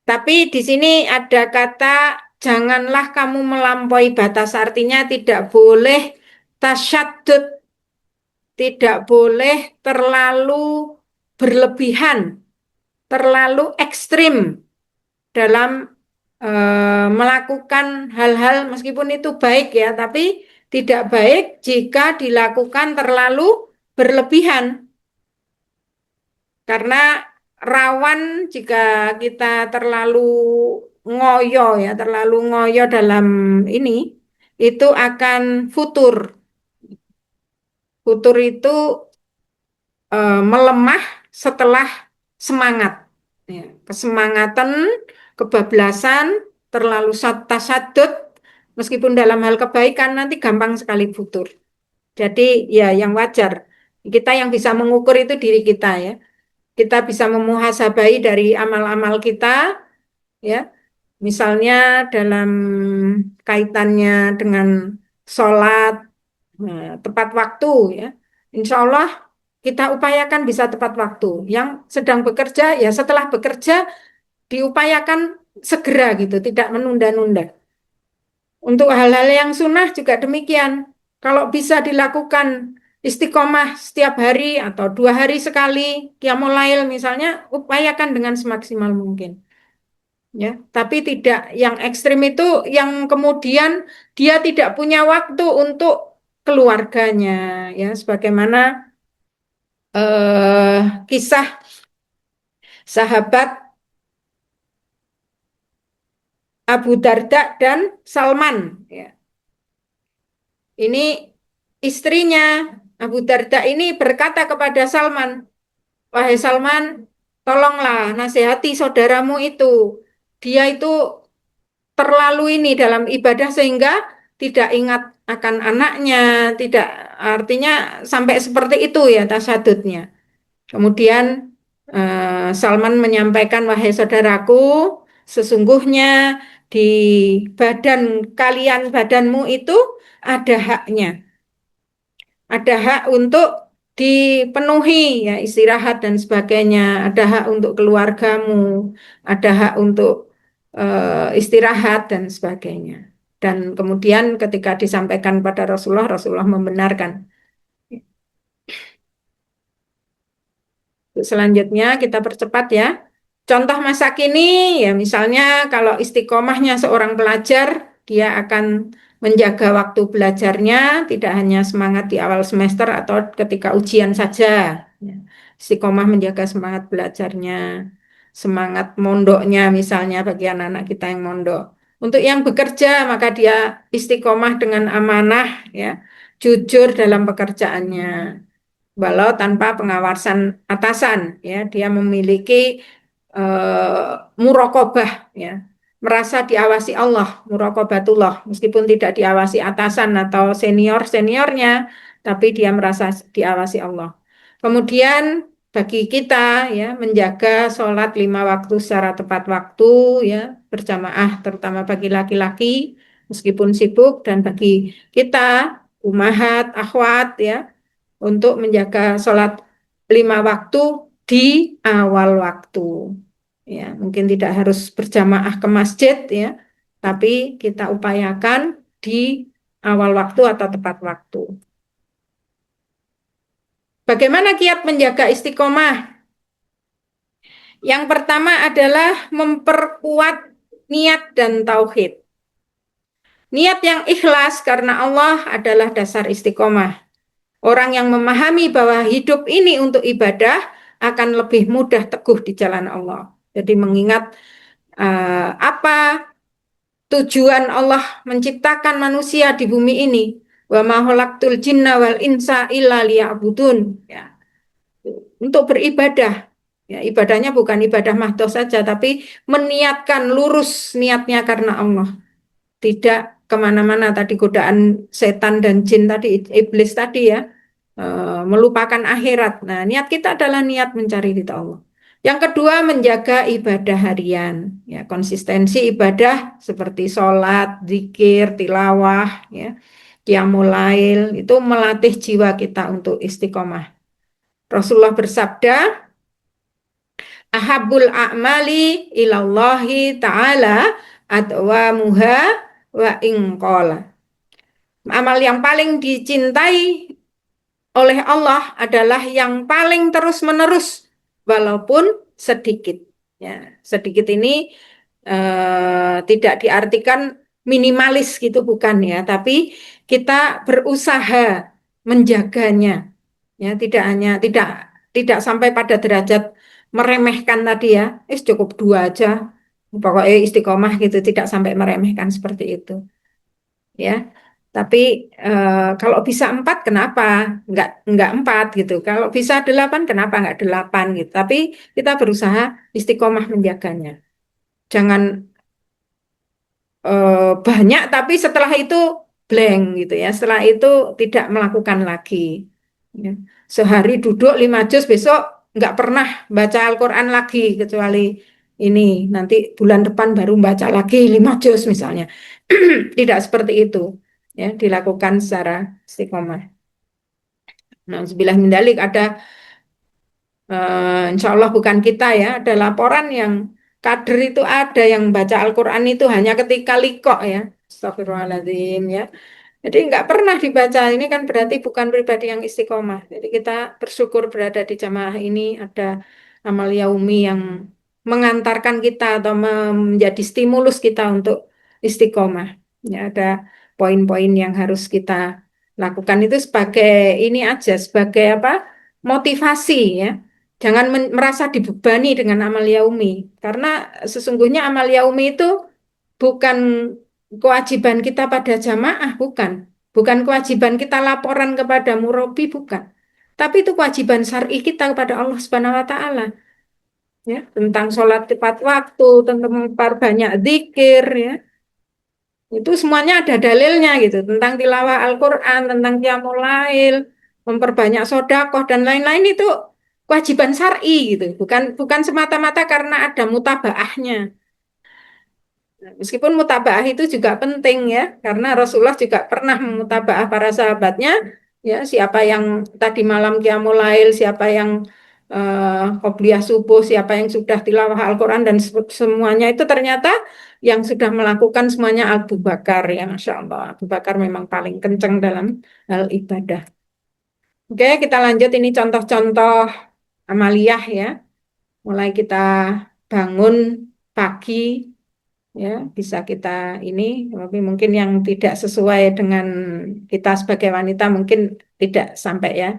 Tapi di sini ada kata janganlah kamu melampaui batas, artinya tidak boleh tasyadud, tidak boleh terlalu berlebihan, terlalu ekstrim dalam melakukan hal-hal meskipun itu baik ya, tapi tidak baik jika dilakukan terlalu berlebihan karena rawan jika kita terlalu ngoyo ya, terlalu ngoyo dalam ini itu akan futur. Futur itu melemah setelah semangat. Ya, kesemangatan, kebablasan, terlalu tasadud, meskipun dalam hal kebaikan nanti gampang sekali futur. Jadi ya yang wajar. Kita yang bisa mengukur itu diri kita ya. Kita bisa memuhasabai dari amal-amal kita ya. Misalnya dalam kaitannya dengan sholat, tepat waktu ya. Insya Allah kita upayakan bisa tepat waktu. Yang sedang bekerja ya setelah bekerja diupayakan segera gitu, tidak menunda-nunda. Untuk hal-hal yang sunnah juga demikian. Kalau bisa dilakukan istiqomah setiap hari atau 2 hari sekali, qiyamul lail misalnya, upayakan dengan semaksimal mungkin. Ya, tapi tidak yang ekstrim itu yang kemudian dia tidak punya waktu untuk keluarganya, ya, sebagaimana kisah sahabat Abu Darda dan Salman. Ya. Ini istrinya Abu Darda ini berkata kepada Salman, wahai Salman, tolonglah nasihati saudaramu itu. Dia itu terlalu ini dalam ibadah sehingga tidak ingat akan anaknya, tidak artinya sampai seperti itu ya tasadudnya. Kemudian Salman menyampaikan, wahai saudaraku, sesungguhnya di badan kalian, badanmu itu ada haknya, ada hak untuk dipenuhi ya istirahat dan sebagainya, ada hak untuk keluargamu, ada hak untuk istirahat dan sebagainya. Dan kemudian ketika disampaikan pada Rasulullah, Rasulullah membenarkan. Selanjutnya kita percepat ya. Contoh masa kini ya misalnya kalau istiqomahnya seorang pelajar, dia akan menjaga waktu belajarnya, tidak hanya semangat di awal semester atau ketika ujian saja. Ya. Istiqomah menjaga semangat belajarnya, semangat mondoknya misalnya bagi anak-anak kita yang mondok. Untuk yang bekerja maka dia istiqomah dengan amanah ya, jujur dalam pekerjaannya walau tanpa pengawasan atasan ya dia memiliki murokobah ya merasa diawasi Allah murokobatullah meskipun tidak diawasi atasan atau seniornya tapi dia merasa diawasi Allah kemudian bagi kita ya menjaga sholat 5 waktu secara tepat waktu ya berjamaah terutama bagi laki-laki meskipun sibuk dan bagi kita umahat akhwat ya untuk menjaga sholat 5 waktu di awal waktu. Ya, mungkin tidak harus berjamaah ke masjid ya, tapi kita upayakan di awal waktu atau tepat waktu. Bagaimana kiat menjaga istiqomah? Yang pertama adalah memperkuat niat dan tauhid. Niat yang ikhlas karena Allah adalah dasar istiqomah. Orang yang memahami bahwa hidup ini untuk ibadah akan lebih mudah teguh di jalan Allah. Jadi mengingat apa tujuan Allah menciptakan manusia di bumi ini. Wa ma khalaqtul jinna wal insa illa liya'budun. Ya, untuk beribadah. Ya, ibadahnya bukan ibadah mahdoh saja, tapi meniatkan lurus niatnya karena Allah. Tidak kemana-mana tadi godaan setan dan jin tadi, iblis tadi ya melupakan akhirat. Nah, niat kita adalah niat mencari ridha Allah. Yang kedua, menjaga ibadah harian, ya, konsistensi ibadah seperti sholat, zikir, tilawah, ya, qiyamul lail, itu melatih jiwa kita untuk istiqomah. Rasulullah bersabda, ahabul a'mali ilallahi ta'ala adwamuha wa ingqala. Amal yang paling dicintai oleh Allah adalah yang paling terus-menerus, walaupun sedikit. Ya, sedikit ini tidak diartikan minimalis gitu, bukan ya, tapi kita berusaha menjaganya. Ya, tidak sampai pada derajat meremehkan tadi ya, cukup dua aja, pokoknya istiqomah gitu, tidak sampai meremehkan seperti itu. Ya, tapi kalau bisa 4 kenapa nggak 4 gitu? Kalau bisa 8 kenapa nggak 8 gitu? Tapi kita berusaha istiqomah menjaganya. Jangan banyak tapi setelah itu blank gitu ya. Setelah itu tidak melakukan lagi. Ya. Sehari duduk 5 juz, besok nggak pernah baca Al-Quran lagi kecuali ini nanti bulan depan baru baca lagi 5 juz misalnya. Tidak seperti itu ya, dilakukan secara istiqomah. Nah, sebilah mendalik ada insya Allah bukan kita ya, ada laporan yang kader itu ada yang baca Al-Quran itu hanya ketika liqoh ya. Astagfirullahaladzim ya. Jadi nggak pernah dibaca, ini kan berarti bukan pribadi yang istiqomah. Jadi kita bersyukur berada di jamaah ini, ada amal yaumi yang mengantarkan kita atau menjadi stimulus kita untuk istiqomah. Ya, ada poin-poin yang harus kita lakukan itu sebagai ini aja, sebagai apa? Motivasi ya. Jangan merasa dibebani dengan amal yaumi, karena sesungguhnya amal yaumi itu bukan kewajiban kita pada jamaah, bukan. Bukan kewajiban kita laporan kepada murabi, bukan. Tapi itu kewajiban syar'i kita kepada Allah Subhanahu wa taala, ya, tentang sholat tepat waktu, tentang memperbanyak zikir, ya. Itu semuanya ada dalilnya gitu, tentang tilawah Al-Qur'an, tentang qiyamul lail, memperbanyak sedekah dan lain-lain itu kewajiban syar'i gitu, bukan bukan semata-mata karena ada mutabaahnya. Meskipun mutabaah itu juga penting ya, karena Rasulullah juga pernah memutabaah para sahabatnya, ya, siapa yang tadi malam qiyamul lail, siapa yang qobliyah subuh, siapa yang sudah tilawah Al-Quran dan semuanya itu ternyata yang sudah melakukan semuanya Abu Bakar ya, Masya Allah. Abu Bakar memang paling kenceng dalam hal ibadah. Oke, kita lanjut ini contoh-contoh amaliyah ya. Mulai kita bangun pagi, ya, bisa kita ini, tapi mungkin yang tidak sesuai dengan kita sebagai wanita mungkin tidak sampai ya.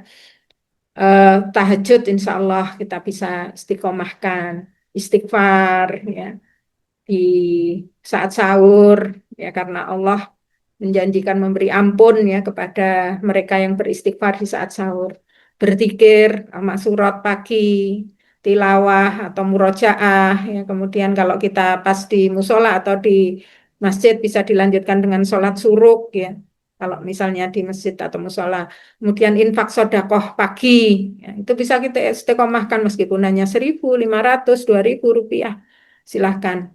Tahajud insya Allah kita bisa istiqomahkan, istighfar ya di saat sahur ya, karena Allah menjanjikan memberi ampun ya kepada mereka yang beristighfar di saat sahur. Berzikir sama surat pagi, tilawah atau murojaah ya. Kemudian kalau kita pas di musola atau di masjid bisa dilanjutkan dengan sholat suruk ya. Kalau misalnya di masjid atau musola, kemudian infak sodakoh pagi, ya, itu bisa kita istiqomahkan meskipun hanya 1.500, 2.000 rupiah, silahkan.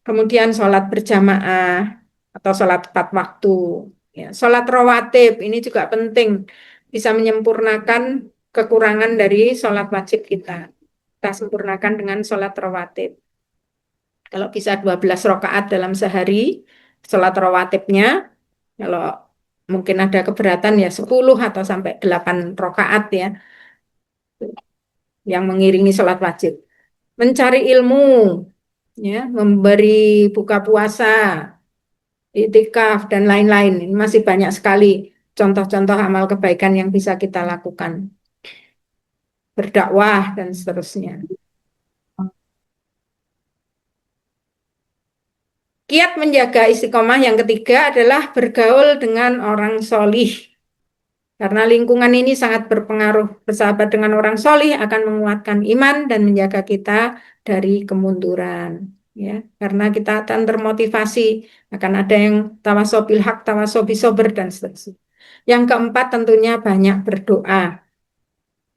Kemudian sholat berjamaah atau sholat tepat waktu. Ya, sholat rawatib ini juga penting, bisa menyempurnakan kekurangan dari sholat wajib kita. Kita sempurnakan dengan sholat rawatib. Kalau bisa 12 rakaat dalam sehari, sholat rawatibnya, kalau mungkin ada keberatan ya 10 atau sampai 8 rakaat ya, yang mengiringi sholat wajib. Mencari ilmu, ya, memberi buka puasa, itikaf dan lain-lain. Ini masih banyak sekali contoh-contoh amal kebaikan yang bisa kita lakukan. Berdakwah dan seterusnya. Kiat menjaga istiqomah yang ketiga adalah bergaul dengan orang solih. Karena lingkungan ini sangat berpengaruh. Bersahabat dengan orang solih akan menguatkan iman dan menjaga kita dari kemunduran. Ya, karena kita akan termotivasi, akan ada yang tawasobil hak, tawasobi sober dan seterusnya. Yang keempat tentunya banyak berdoa.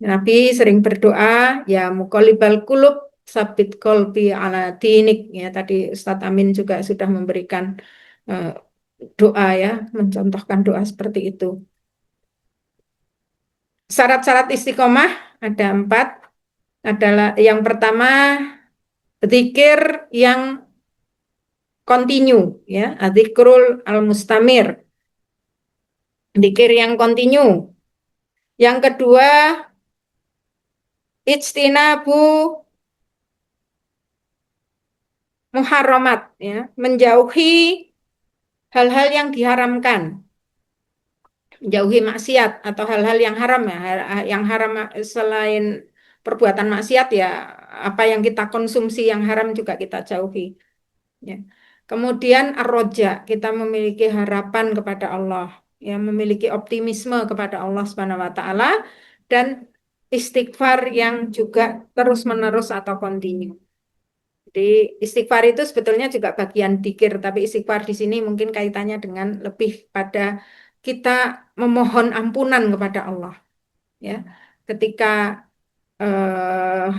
Nabi sering berdoa, ya muqallibal qulub sabit qalbi ala dinik. Ya, tadi Ustadz Amin juga sudah memberikan eh, doa ya, mencontohkan doa seperti itu. Syarat-syarat istiqomah ada 4. Adalah yang pertama zikir yang continue ya, zikrul al-mustamir, zikir yang continue. Yang kedua ijtinabu muharramat ya, menjauhi hal-hal yang diharamkan, menjauhi maksiat atau hal-hal yang haram ya, yang haram selain perbuatan maksiat ya, apa yang kita konsumsi yang haram juga kita jauhi. Ya. Kemudian ar-roja, kita memiliki harapan kepada Allah, ya, memiliki optimisme kepada Allah Subhanahu wa taala dan istighfar yang juga terus-menerus atau kontinu. Jadi istighfar itu sebetulnya juga bagian dzikir, tapi istighfar di sini mungkin kaitannya dengan lebih pada kita memohon ampunan kepada Allah, ya. Ketika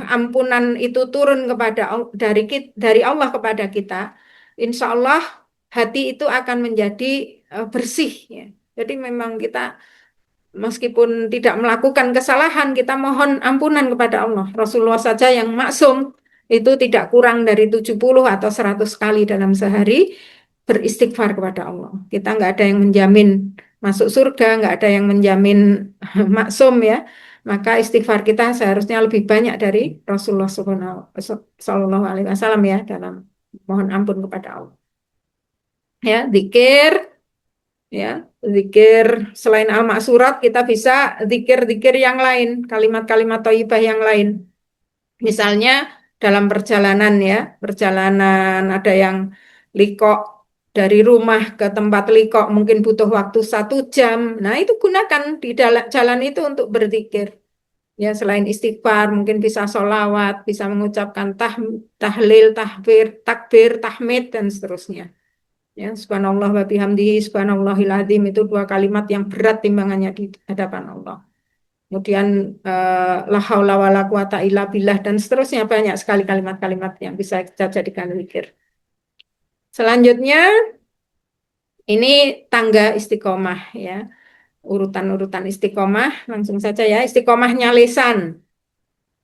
ampunan itu turun kepada dari Allah kepada kita, insya Allah hati itu akan menjadi bersih. Ya. Jadi memang kita meskipun tidak melakukan kesalahan, kita mohon ampunan kepada Allah. Rasulullah saja yang maksum itu tidak kurang dari 70 atau 100 kali dalam sehari beristighfar kepada Allah. Kita nggak ada yang menjamin masuk surga, nggak ada yang menjamin maksum ya. Maka istighfar kita seharusnya lebih banyak dari Rasulullah Sallallahu Alaihi Wasallam ya dalam mohon ampun kepada Allah. Ya, zikir, ya, zikir selain al-maksurat kita bisa zikir-zikir yang lain, kalimat-kalimat thayyibah yang lain. Misalnya dalam perjalanan ya, perjalanan ada yang liko dari rumah ke tempat liko mungkin butuh waktu 1 jam. Nah itu gunakan di jalan itu untuk berzikir. Ya selain istighfar mungkin bisa sholawat, bisa mengucapkan tahlil, tahbir, takbir, tahmid dan seterusnya. Ya subhanallah wa bihamdihi subhanallahil azim itu 2 kalimat yang berat timbangannya di hadapan Allah. Kemudian la haula wala quwata illa billah dan seterusnya banyak sekali kalimat-kalimat yang bisa kita jadikan zikir. Selanjutnya ini tangga istiqomah ya. Urutan-urutan istiqomah langsung saja ya. Istiqomahnya lisan.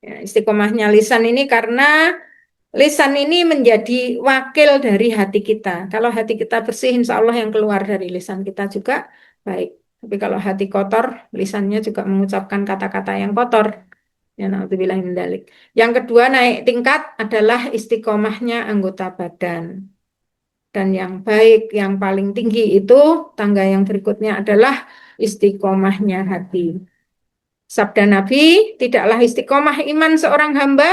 Ya, istiqomahnya lisan ini karena lisan ini menjadi wakil dari hati kita. Kalau hati kita bersih, insya Allah yang keluar dari lisan kita juga baik. Tapi kalau hati kotor, lisannya juga mengucapkan kata-kata yang kotor. Ya, naudzubillah min dzalik. Yang kedua naik tingkat adalah istiqomahnya anggota badan. Dan yang baik, yang paling tinggi itu tangga yang berikutnya adalah istiqomahnya hati. Sabda Nabi, tidaklah istiqomah iman seorang hamba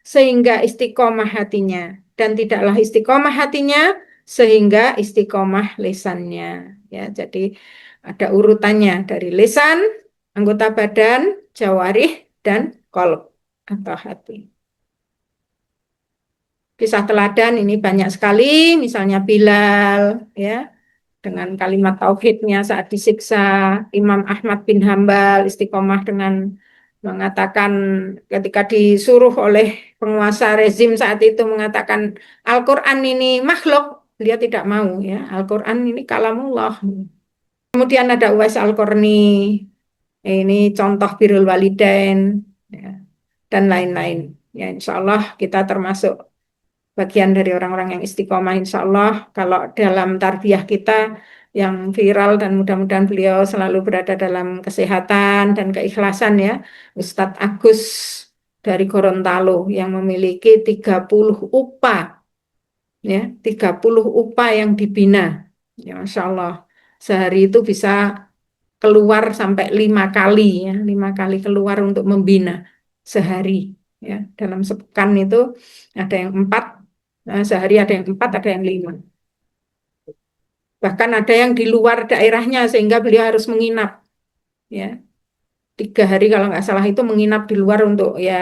sehingga istiqomah hatinya. Dan tidaklah istiqomah hatinya sehingga istiqomah lisannya. Ya, jadi ada urutannya dari lisan, anggota badan, jawarih, dan qalb atau hati. Kisah teladan ini banyak sekali, misalnya Bilal, ya, dengan kalimat tauhidnya saat disiksa, Imam Ahmad bin Hambal istiqomah dengan mengatakan ketika disuruh oleh penguasa rezim saat itu mengatakan Al-Quran ini makhluk, dia tidak mau ya, Al-Quran ini kalamullah. Kemudian ada Uwais Al-Qarni, ini contoh birrul walidain ya, dan lain-lain. Ya, insya Allah kita termasuk bagian dari orang-orang yang istiqomah insya Allah kalau dalam tarbiyah kita yang viral dan mudah-mudahan beliau selalu berada dalam kesehatan dan keikhlasan ya. Ustadz Agus dari Gorontalo yang memiliki 30 UPA ya, 30 UPA yang dibina. Ya Masya Allah. Sehari itu bisa keluar sampai 5 kali ya, 5 kali keluar untuk membina sehari ya. Dalam sepekan itu ada yang 4. Nah, sehari ada yang 4, ada yang 5. Bahkan ada yang di luar daerahnya sehingga beliau harus menginap. Ya, 3 hari kalau nggak salah itu menginap di luar untuk ya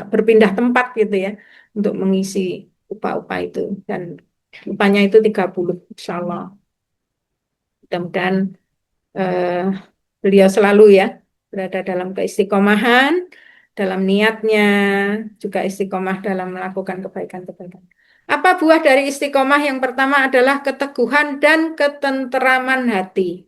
berpindah tempat gitu ya untuk mengisi upah-upah itu dan upahnya itu 30 insya Allah. Mudah-mudahan eh, beliau selalu ya berada dalam keistiqomahan dalam niatnya, juga istiqomah dalam melakukan kebaikan-kebaikan. Apa buah dari istiqomah? Yang pertama adalah keteguhan dan ketenteraman hati.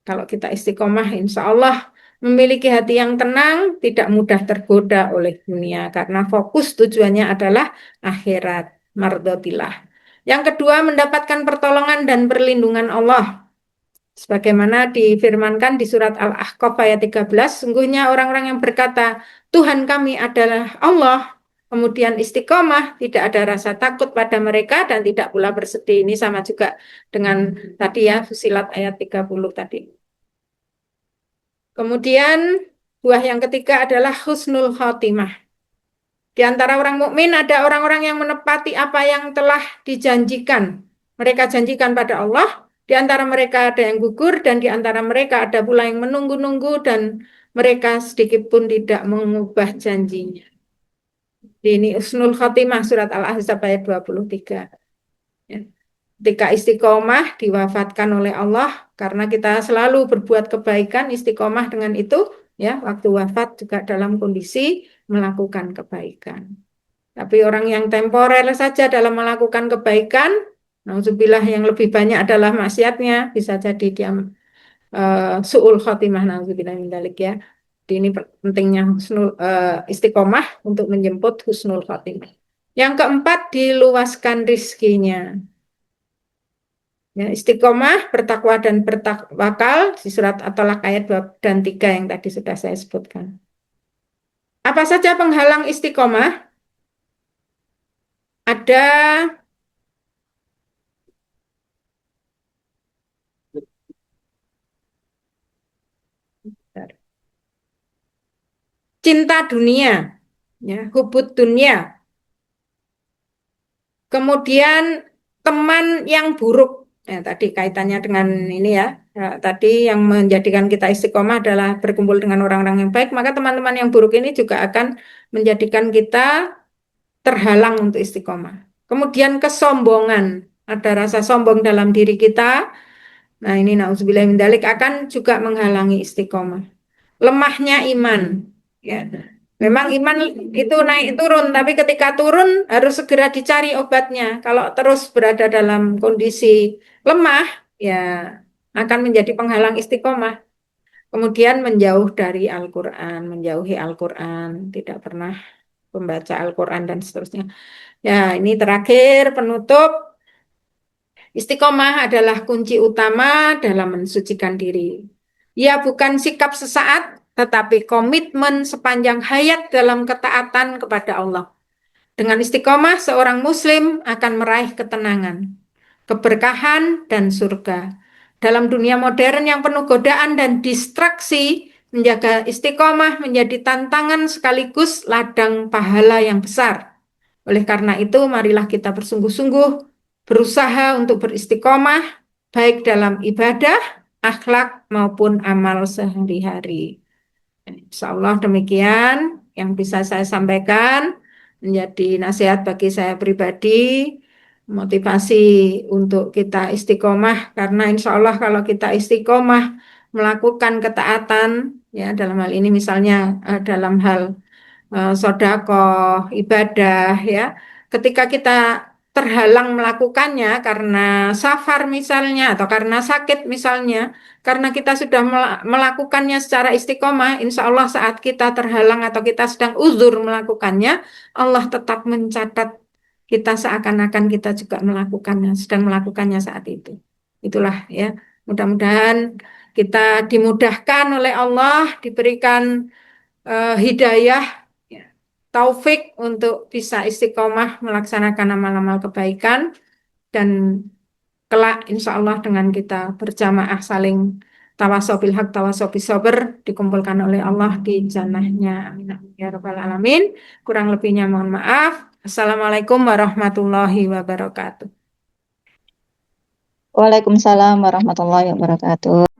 Kalau kita istiqomah, insya Allah memiliki hati yang tenang, tidak mudah tergoda oleh dunia, karena fokus tujuannya adalah akhirat, mardhatillah. Yang kedua, mendapatkan pertolongan dan perlindungan Allah. Sebagaimana difirmankan di surat Al-Ahqaf ayat 13, sungguhnya orang-orang yang berkata, Tuhan kami adalah Allah, kemudian istiqomah, tidak ada rasa takut pada mereka dan tidak pula bersedih. Ini sama juga dengan tadi ya, Fusilat ayat 30 tadi. Kemudian buah yang ketiga adalah husnul khotimah. Di antara orang mukmin ada orang-orang yang menepati apa yang telah dijanjikan. Mereka janjikan pada Allah. Di antara mereka ada yang gugur dan di antara mereka ada pula yang menunggu-nunggu dan mereka sedikit pun tidak mengubah janjinya. Ini husnul khotimah surat Al-Ahzab ayat 23. Ya. Ketika istiqomah diwafatkan oleh Allah karena kita selalu berbuat kebaikan, istiqomah dengan itu ya, waktu wafat juga dalam kondisi melakukan kebaikan. Tapi orang yang temporer saja dalam melakukan kebaikan, nauzubillah, yang lebih banyak adalah maksiatnya, bisa jadi dia su'ul khotimah, nauzubillah min dzalik ya. Jadi ini pentingnya istiqomah untuk menjemput husnul khotimah. Yang keempat, diluaskan rizkinya. Ya, istiqomah, bertakwa dan bertawakal di surat At-Tolak ayat 2 dan 3 yang tadi sudah saya sebutkan. Apa saja penghalang istiqomah? Ada cinta dunia, ya, hubud dunia. Kemudian teman yang buruk. Ya, tadi kaitannya dengan ini ya. Ya, tadi yang menjadikan kita istiqomah adalah berkumpul dengan orang-orang yang baik, maka teman-teman yang buruk ini juga akan menjadikan kita terhalang untuk istiqomah. Kemudian kesombongan. Ada rasa sombong dalam diri kita. Nah, ini nauzubillah min dzalik akan juga menghalangi istiqomah. Lemahnya iman. Ya. Memang iman itu naik turun, tapi ketika turun harus segera dicari obatnya. Kalau terus berada dalam kondisi lemah, ya akan menjadi penghalang istiqomah. Kemudian menjauh dari Al-Quran, menjauhi Al-Quran, tidak pernah membaca Al-Quran dan seterusnya. Ya, ini terakhir penutup. Istiqomah adalah kunci utama dalam mensucikan diri. Ya, bukan sikap sesaat, tetapi komitmen sepanjang hayat dalam ketaatan kepada Allah. Dengan istiqomah, seorang muslim akan meraih ketenangan, keberkahan, dan surga. Dalam dunia modern yang penuh godaan dan distraksi, menjaga istiqomah menjadi tantangan sekaligus ladang pahala yang besar. Oleh karena itu, marilah kita bersungguh-sungguh berusaha untuk beristiqomah, baik dalam ibadah, akhlak, maupun amal sehari-hari. Insya Allah demikian yang bisa saya sampaikan, menjadi nasihat bagi saya pribadi, motivasi untuk kita istiqomah, karena insya Allah kalau kita istiqomah melakukan ketaatan, ya dalam hal ini misalnya dalam hal sodakoh, ibadah, ya. Ketika kita terhalang melakukannya karena safar misalnya, atau karena sakit misalnya, karena kita sudah melakukannya secara istiqomah, insya Allah saat kita terhalang atau kita sedang uzur melakukannya, Allah tetap mencatat kita seakan-akan kita juga melakukannya, sedang melakukannya saat itu. Itulah ya, mudah-mudahan kita dimudahkan oleh Allah, diberikan hidayah, ya, taufik untuk bisa istiqomah melaksanakan amal-amal kebaikan, dan kelak insya Allah dengan kita berjamaah saling tawasobil haq tawasobil sober dikumpulkan oleh Allah di jannahnya. Amin ya rabbal alamin. Kurang lebihnya mohon maaf. Assalamualaikum warahmatullahi wabarakatuh. Waalaikumsalam warahmatullahi wabarakatuh.